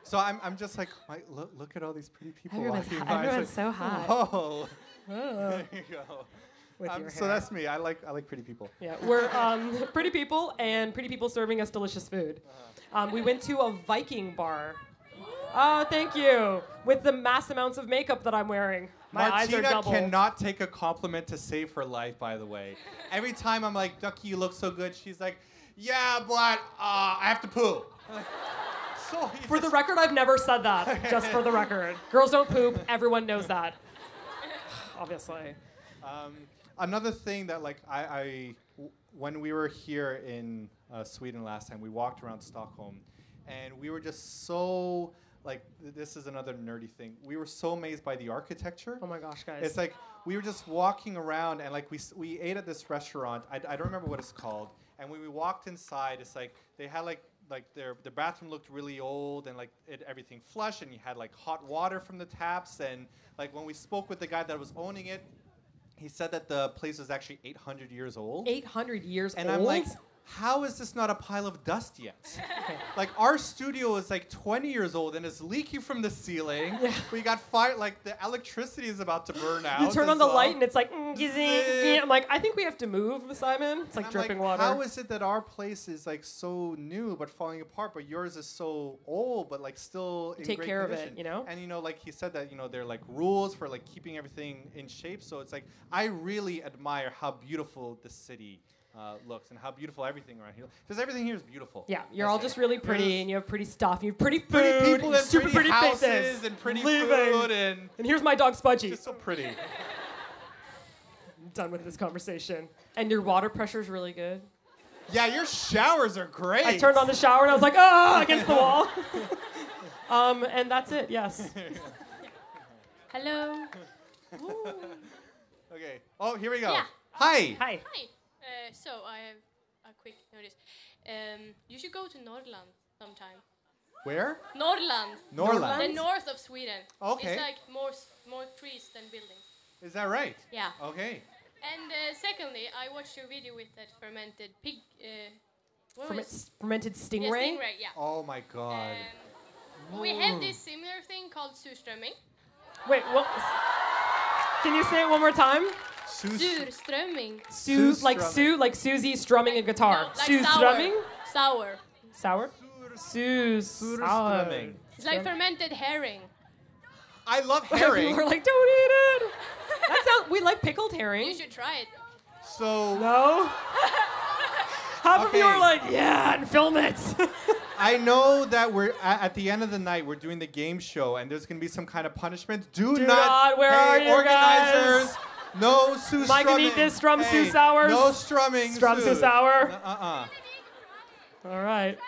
Speaker 4: So I'm just like, look at all these pretty people walking by.
Speaker 2: Everyone's
Speaker 4: It's
Speaker 2: so
Speaker 4: like,
Speaker 2: hot.
Speaker 4: Oh. There you go.
Speaker 2: With your
Speaker 4: So
Speaker 2: hair.
Speaker 4: that's me. I like pretty people.
Speaker 2: Yeah, we're pretty people and pretty people serving us delicious food. We went to a Viking bar. Oh, thank you. With the mass amounts of makeup that I'm wearing. My eyes are
Speaker 4: Martina
Speaker 2: doubled.
Speaker 4: cannot take a compliment to save her life, by the way. Every time I'm like, Ducky, you look so good, she's like, yeah, but I have to poo. So
Speaker 2: For the record, I've never said that. Just for the record. Girls don't poop. Everyone knows that. Obviously.
Speaker 4: Another thing that like when we were here in Sweden last time, we walked around Stockholm, and we were just so like, this is another nerdy thing. We were so amazed by the architecture.
Speaker 2: Oh my gosh, guys.
Speaker 4: It's like we were just walking around, and like we ate at this restaurant. I don't remember what it's called. And when we walked inside, it's like they had like their bathroom looked really old, and like everything flush, and you had like hot water from the taps. And like when we spoke with the guy that was owning it, he said that the place was actually 800 years old.
Speaker 2: 800 years
Speaker 4: And
Speaker 2: old?
Speaker 4: I'm like, how is this not a pile of dust yet? Like, our studio is like 20 years old and it's leaking from the ceiling.
Speaker 2: Yeah.
Speaker 4: We got fire, like the electricity is about to burn out.
Speaker 2: You turn
Speaker 4: as
Speaker 2: on the
Speaker 4: well.
Speaker 2: light and it's like, I'm like, I think we have to move, Simon. It's like
Speaker 4: I'm
Speaker 2: dripping
Speaker 4: like,
Speaker 2: water.
Speaker 4: how is it that our place is like so new but falling apart, but yours is so old but like still in
Speaker 2: Take
Speaker 4: great
Speaker 2: care of it,
Speaker 4: condition?
Speaker 2: you know?
Speaker 4: And you know, like he said that, you know, there are like rules for like keeping everything in shape. So it's like, I really admire how beautiful the city looks and how beautiful everything around here. Because everything here is beautiful.
Speaker 2: Yeah, you're all just really pretty and you have pretty stuff. And you have pretty food.
Speaker 4: Pretty people
Speaker 2: and
Speaker 4: and
Speaker 2: super
Speaker 4: pretty houses
Speaker 2: faces.
Speaker 4: and pretty
Speaker 2: Leaving.
Speaker 4: food and
Speaker 2: here's my dog Spudgy.
Speaker 4: just so pretty.
Speaker 2: done with this conversation. And your water pressure is really good.
Speaker 4: Yeah, your showers are great.
Speaker 2: I turned on the shower and I was like, ah, against the wall. And that's it, yes.
Speaker 3: Hello.
Speaker 4: Okay. Oh, here we go.
Speaker 3: Yeah.
Speaker 4: Hi.
Speaker 2: Hi.
Speaker 3: Hi. So I have a quick notice. You should go to Norrland sometime.
Speaker 4: Where?
Speaker 3: Norrland.
Speaker 4: Norrland.
Speaker 3: The north of Sweden.
Speaker 4: Okay.
Speaker 3: It's like more trees than buildings.
Speaker 4: Is that right?
Speaker 3: Yeah.
Speaker 4: Okay.
Speaker 3: And secondly, I watched your video with that fermented pig. What was
Speaker 2: Fermented
Speaker 3: Yeah,
Speaker 2: stingray?
Speaker 3: stingray, yeah.
Speaker 4: Oh my God.
Speaker 3: We have this similar thing called surströmming.
Speaker 2: Wait, what? Can you say it one more time?
Speaker 3: Surströmming.
Speaker 2: Like Susie strumming a guitar.
Speaker 3: No, like
Speaker 2: Strumming?
Speaker 3: Sour.
Speaker 2: Sour?
Speaker 4: Surströmming.
Speaker 3: It's like fermented herring.
Speaker 4: I love herring.
Speaker 2: We're like, don't eat it. We like pickled herring.
Speaker 3: You should try it.
Speaker 4: So
Speaker 2: No? Half of you are like, yeah, and film it.
Speaker 4: I know that we're at the end of the night. We're doing the game show, and there's gonna be some kind of punishment. Do not.
Speaker 2: Where are you
Speaker 4: organizers?
Speaker 2: guys?
Speaker 4: No Sue
Speaker 2: Am I gonna eat this strum Sue sours?
Speaker 4: No strumming.
Speaker 2: Strum Sue sour.
Speaker 4: All
Speaker 2: right.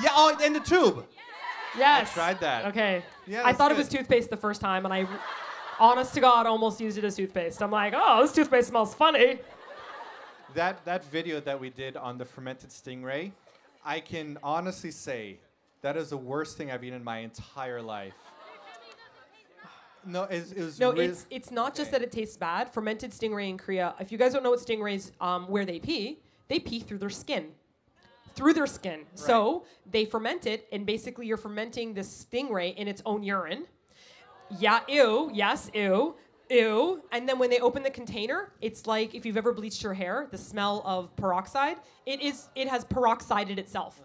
Speaker 4: Yeah. Oh, in the tube.
Speaker 2: Yes.
Speaker 4: I tried that.
Speaker 2: Okay.
Speaker 4: Yeah,
Speaker 2: I
Speaker 4: that's
Speaker 2: thought it
Speaker 4: good.
Speaker 2: was toothpaste the first time, and I, honest to God, almost used it as toothpaste. I'm like, oh, this toothpaste smells funny.
Speaker 4: That video that we did on the fermented stingray, I can honestly say that is the worst thing I've eaten in my entire life. No, it was
Speaker 2: No,
Speaker 4: really,
Speaker 2: it's not just that it tastes bad. Fermented stingray in Korea, if you guys don't know what stingrays, where they pee through their skin. Through their skin. Right. So they ferment it, and basically you're fermenting this stingray in its own urine. Yeah, ew, yes, ew. Ew. And then when they open the container, it's like if you've ever bleached your hair, the smell of peroxide, it has peroxided itself.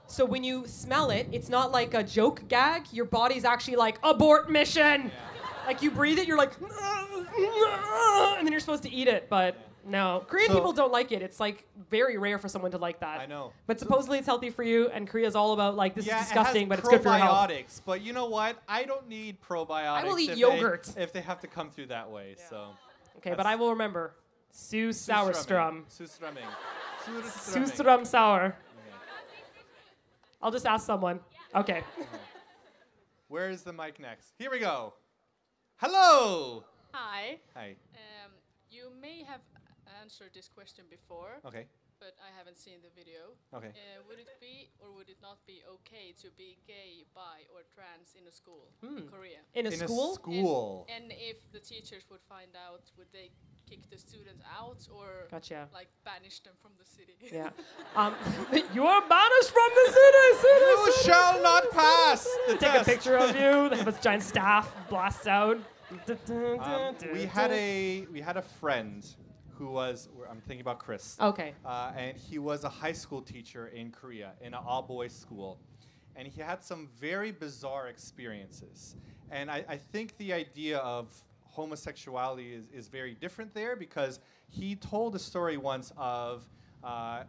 Speaker 2: So when you smell it, it's not like a joke gag. Your body's actually like, abort mission. Yeah. Like you breathe it, you're like, and then you're supposed to eat it, but no. Korean people don't like it. It's like very rare for someone to like that.
Speaker 4: I know.
Speaker 2: But supposedly it's healthy for you, and Korea's all about like, this is disgusting, but
Speaker 4: it has
Speaker 2: it's good for your health.
Speaker 4: probiotics, but you know what? I don't need probiotics.
Speaker 2: I will eat yogurt.
Speaker 4: If they have to come through that way, so.
Speaker 2: Okay, but I will remember. Sue Sauerstrom.
Speaker 4: Surströmming.
Speaker 2: Surström sour. I'll just ask someone. Okay.
Speaker 4: Where is the mic next? Here we go. Hello.
Speaker 10: Hi.
Speaker 4: Hi.
Speaker 10: You may have answered this question before.
Speaker 4: Okay.
Speaker 10: But I haven't seen the video.
Speaker 4: Okay.
Speaker 10: Would it be or would it not be okay to be gay, bi, or trans in a school in Korea?
Speaker 2: In a school?
Speaker 4: A school.
Speaker 10: And if the teachers would find out, would they kick the students out or like banish them from the city?
Speaker 2: Yeah. You are banished from the city.
Speaker 4: You shall not pass the
Speaker 2: Take
Speaker 4: test.
Speaker 2: a picture of you. They have a giant staff blasts out.
Speaker 4: We had a friend who was, I'm thinking about Chris.
Speaker 2: Okay.
Speaker 4: And he was a high school teacher in Korea in an all-boys school. And he had some very bizarre experiences. And I think the idea of homosexuality is very different there, because he told a story once of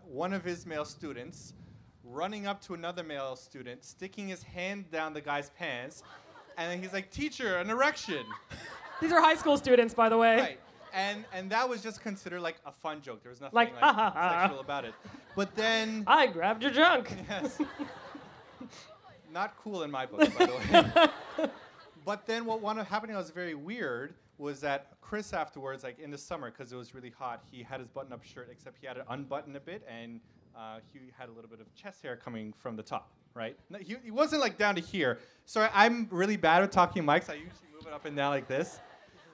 Speaker 4: one of his male students running up to another male student, sticking his hand down the guy's pants, and then he's like, "Teacher, an erection."
Speaker 2: These are high school students, by the way.
Speaker 4: Right. And that was just considered like a fun joke. There was nothing
Speaker 2: like
Speaker 4: sexual about it. But then
Speaker 2: I grabbed your junk.
Speaker 4: Yes. Not cool in my book, by the way. But then what wound up happening that was very weird was that Chris afterwards, like in the summer, because it was really hot, he had his button-up shirt, except he had it unbuttoned a bit, and he had a little bit of chest hair coming from the top, right? No, he wasn't like down to here. Sorry, I'm really bad at talking mics. I usually move it up and down like this.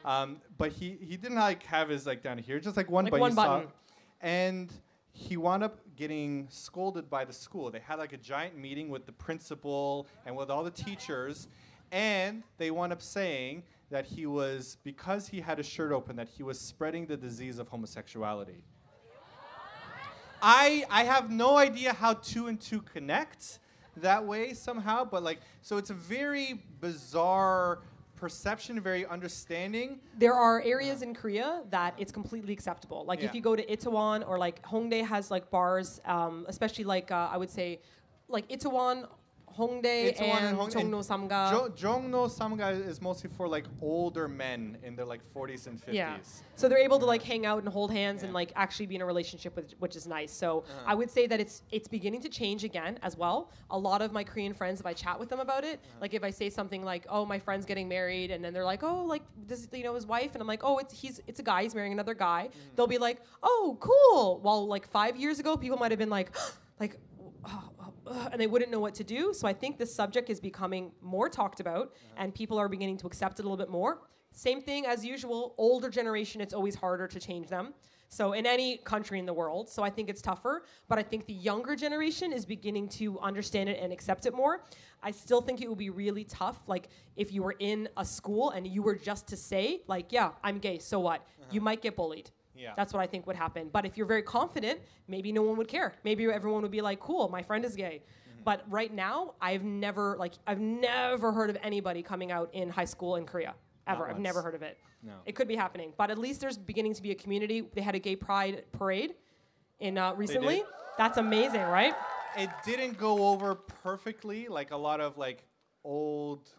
Speaker 4: But he didn't like have his like down to here, just like one button.
Speaker 2: One button.
Speaker 4: And he wound up getting scolded by the school. They had like a giant meeting with the principal and with all the teachers, and they wound up saying that he was, because he had his shirt open, that he was spreading the disease of homosexuality. I have no idea how 2 and 2 connect that way somehow, but like, so it's a very bizarre perception, very understanding.
Speaker 2: There are areas in Korea that it's completely acceptable. Like if you go to Itaewon, or like Hongdae has like bars, especially like I would say like Itaewon, Hongdae
Speaker 4: It's the one in
Speaker 2: and
Speaker 4: Hongdae.
Speaker 2: Jongno Samga.
Speaker 4: Jongno Samga is mostly for like older men in their like 40s and 50s.
Speaker 2: Yeah. So they're able to like hang out and hold hands and like actually be in a relationship with, which is nice. So I would say that it's beginning to change again as well. A lot of my Korean friends, if I chat with them about it, like if I say something like, "Oh, my friend's getting married," and then they're like, "Oh, like this, you know, his wife," and I'm like, "Oh, it's a guy. He's marrying another guy." They'll be like, "Oh, cool." While like 5 years ago, people might have been like, like. And they wouldn't know what to do. So I think the subject is becoming more talked about and people are beginning to accept it a little bit more. Same thing as usual, older generation, it's always harder to change them. So in any country in the world, so I think it's tougher, but I think the younger generation is beginning to understand it and accept it more. I still think it would be really tough, like if you were in a school and you were just to say, like, yeah, I'm gay, so what? You might get bullied.
Speaker 4: Yeah.
Speaker 2: That's what I think would happen. But if you're very confident, maybe no one would care. Maybe everyone would be like, cool, my friend is gay. But right now, I've never heard of anybody coming out in high school in Korea. Ever. I've never heard of it.
Speaker 4: No.
Speaker 2: It could be happening. But at least there's beginning to be a community. They had a gay pride parade in recently. That's amazing, right?
Speaker 4: It didn't go over perfectly. Like a lot of like old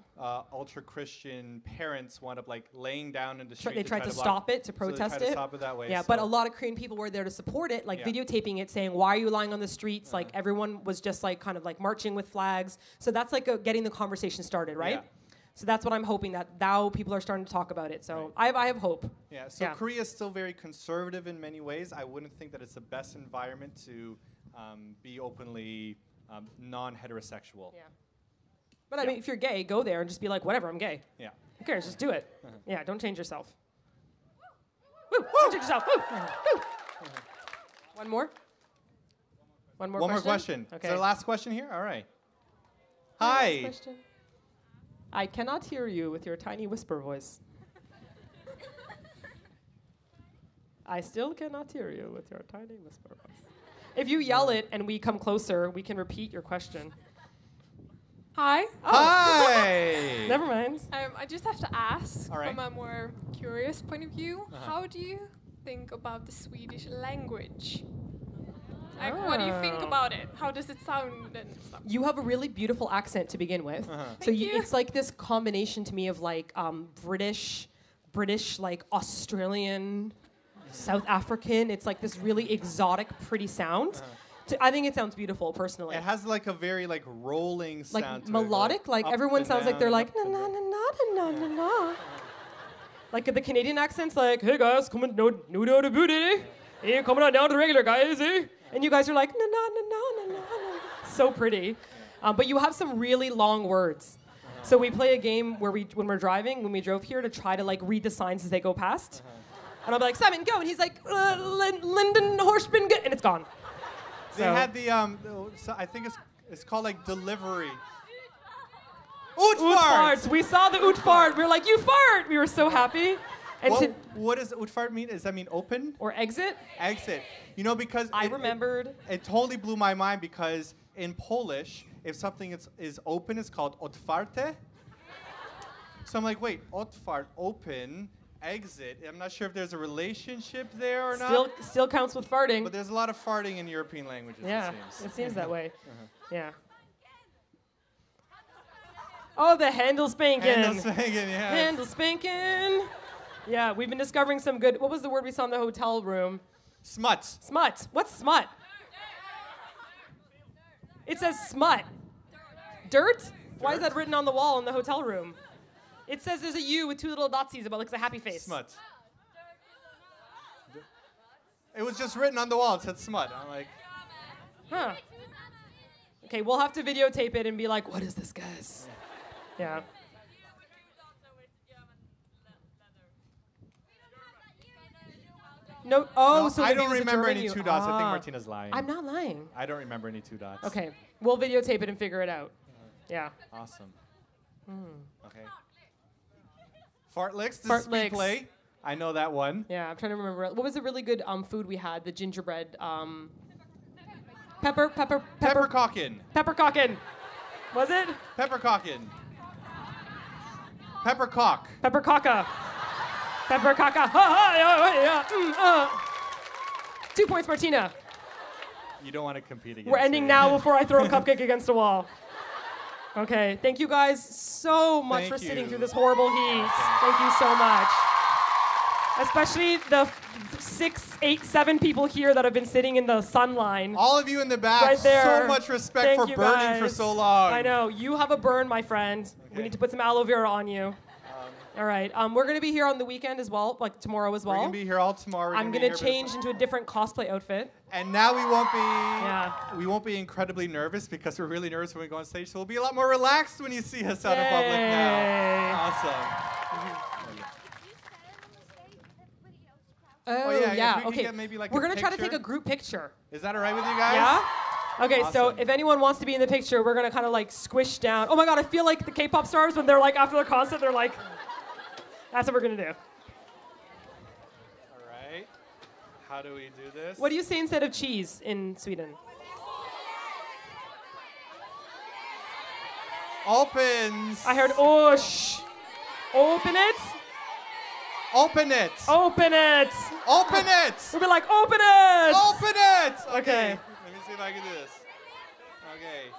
Speaker 4: ultra-Christian parents wound up like laying down in the street.
Speaker 2: They tried to stop it, to protest
Speaker 4: so they tried to stop it that way.
Speaker 2: Yeah, but a lot of Korean people were there to support it, like videotaping it, saying, "Why are you lying on the streets?" Like everyone was just like kind of like marching with flags. So that's like getting the conversation started, right?
Speaker 4: Yeah.
Speaker 2: So that's what I'm hoping, that now people are starting to talk about it. So I have hope.
Speaker 4: Yeah. So Korea is still very conservative in many ways. I wouldn't think that it's the best environment to be openly non-heterosexual.
Speaker 2: Yeah. But I mean, if you're gay, go there and just be like, whatever, I'm gay.
Speaker 4: Yeah.
Speaker 2: Who cares? Just do it. Yeah, don't change yourself. Woo! Don't change yourself. Woo! Woo! One more? One more
Speaker 4: question.
Speaker 2: Okay.
Speaker 4: Is there a last question here? All right. Hi.
Speaker 2: Last question. I cannot hear you with your tiny whisper voice. I still cannot hear you with your tiny whisper voice. If you yell it and we come closer, we can repeat your question.
Speaker 11: Hi.
Speaker 2: Oh.
Speaker 4: Hi.
Speaker 2: Never mind.
Speaker 11: I just have to ask,
Speaker 4: All right.
Speaker 11: from a more curious point of view, how do you think about the Swedish language? Like, what do you think about it? How does it sound and stuff?
Speaker 2: You have a really beautiful accent to begin with. So it's like this combination to me of like British, like Australian, South African. It's like this really exotic, pretty sound. I think it sounds beautiful, personally.
Speaker 4: It has like a very like rolling sound.
Speaker 2: Like
Speaker 4: to
Speaker 2: melodic,
Speaker 4: it,
Speaker 2: like everyone sounds like they're like na na na na na na na. Like the Canadian accent's like, "Hey guys, come on, no to booty. Hey, coming on down to the regular guys, eh?" And you guys are like na na na na na na. So pretty, but you have some really long words. So we play a game where when we're driving, when we drove here, to try to like read the signs as they go past. And I'll be like, "Simon, go," and he's like, "Linden Horshman, go," and it's gone.
Speaker 4: They had the so I think it's called like delivery.
Speaker 2: Utfart. We saw the utfart. We were like, "You fart!" We were so happy. And
Speaker 4: what does utfart mean? Does that mean open
Speaker 2: or exit?
Speaker 4: Exit. You know, because
Speaker 2: I remembered.
Speaker 4: It totally blew my mind because in Polish, if something is open, it's called otwarte. So I'm like, wait, otwart, open. Exit. I'm not sure if there's a relationship there or not.
Speaker 2: Still counts with farting.
Speaker 4: But there's a lot of farting in European languages.
Speaker 2: Yeah,
Speaker 4: it seems
Speaker 2: that way. Yeah. Oh, the handle spanking.
Speaker 4: Handle spanking, yeah.
Speaker 2: Handle spanking. Yeah, we've been discovering some good. What was the word we saw in the hotel room?
Speaker 4: Smut.
Speaker 2: Smut. What's smut? It says smut. Dirt? Why is that written on the wall in the hotel room? It says there's a U with two little dotsies above, looks like a happy face.
Speaker 4: Smut. It was just written on the wall. It said smut. I'm like,
Speaker 2: huh. Okay, we'll have to videotape it and be like, what is this, guys? Yeah. No. Oh,
Speaker 4: no,
Speaker 2: so
Speaker 4: I don't
Speaker 2: maybe
Speaker 4: remember
Speaker 2: German
Speaker 4: any
Speaker 2: U.
Speaker 4: two dots. I think Martina's lying.
Speaker 2: I'm not lying.
Speaker 4: I don't remember any two dots.
Speaker 2: Okay, we'll videotape it and figure it out. Yeah.
Speaker 4: Awesome. Okay. Fartlicks. This is
Speaker 2: Fartlicks.
Speaker 4: play. I know that one.
Speaker 2: Yeah, I'm trying to remember. What was the really good food we had? The gingerbread. Peppercockin. Peppercockin. Was it?
Speaker 4: Peppercockin. Peppercock.
Speaker 2: Peppercocka. Peppercocka. Yeah. 2 points, Martina.
Speaker 4: You don't want to compete against
Speaker 2: We're ending
Speaker 4: me.
Speaker 2: now before I throw a cupcake against a wall. Okay, thank you guys so much for sitting through this horrible heat. Thank you so much. Especially the 6, 8, 7 people here that have been sitting in the sun line.
Speaker 4: All of you in the back,
Speaker 2: right there.
Speaker 4: so much respect for burning for so long.
Speaker 2: I know, you have a burn, my friend. We need to put some aloe vera on you. All right, we're gonna be here on the weekend as well, like tomorrow as well.
Speaker 4: We're gonna be here all tomorrow.
Speaker 2: I'm gonna change into a different cosplay outfit.
Speaker 4: And now we won't be incredibly nervous because we're really nervous when we go on stage. So we'll be a lot more relaxed when you see us out in public now. Awesome.
Speaker 2: Oh yeah. Okay.
Speaker 4: Like
Speaker 2: we're gonna try to take a group picture.
Speaker 4: Is that all right with you guys?
Speaker 2: Yeah. Okay,
Speaker 4: awesome.
Speaker 2: So if anyone wants to be in the picture, we're gonna kind of like squish down. Oh my God, I feel like the K-pop stars when they're like after their concert, they're like, that's what we're gonna do.
Speaker 4: All right. How do we do this?
Speaker 2: What do you say instead of cheese in Sweden?
Speaker 4: Opens.
Speaker 2: I heard osh. Open it.
Speaker 4: Open it.
Speaker 2: Open it.
Speaker 4: Open it.
Speaker 2: We'll be like, open it.
Speaker 4: Open it.
Speaker 2: Okay.
Speaker 4: Let me see if I can do this. Okay.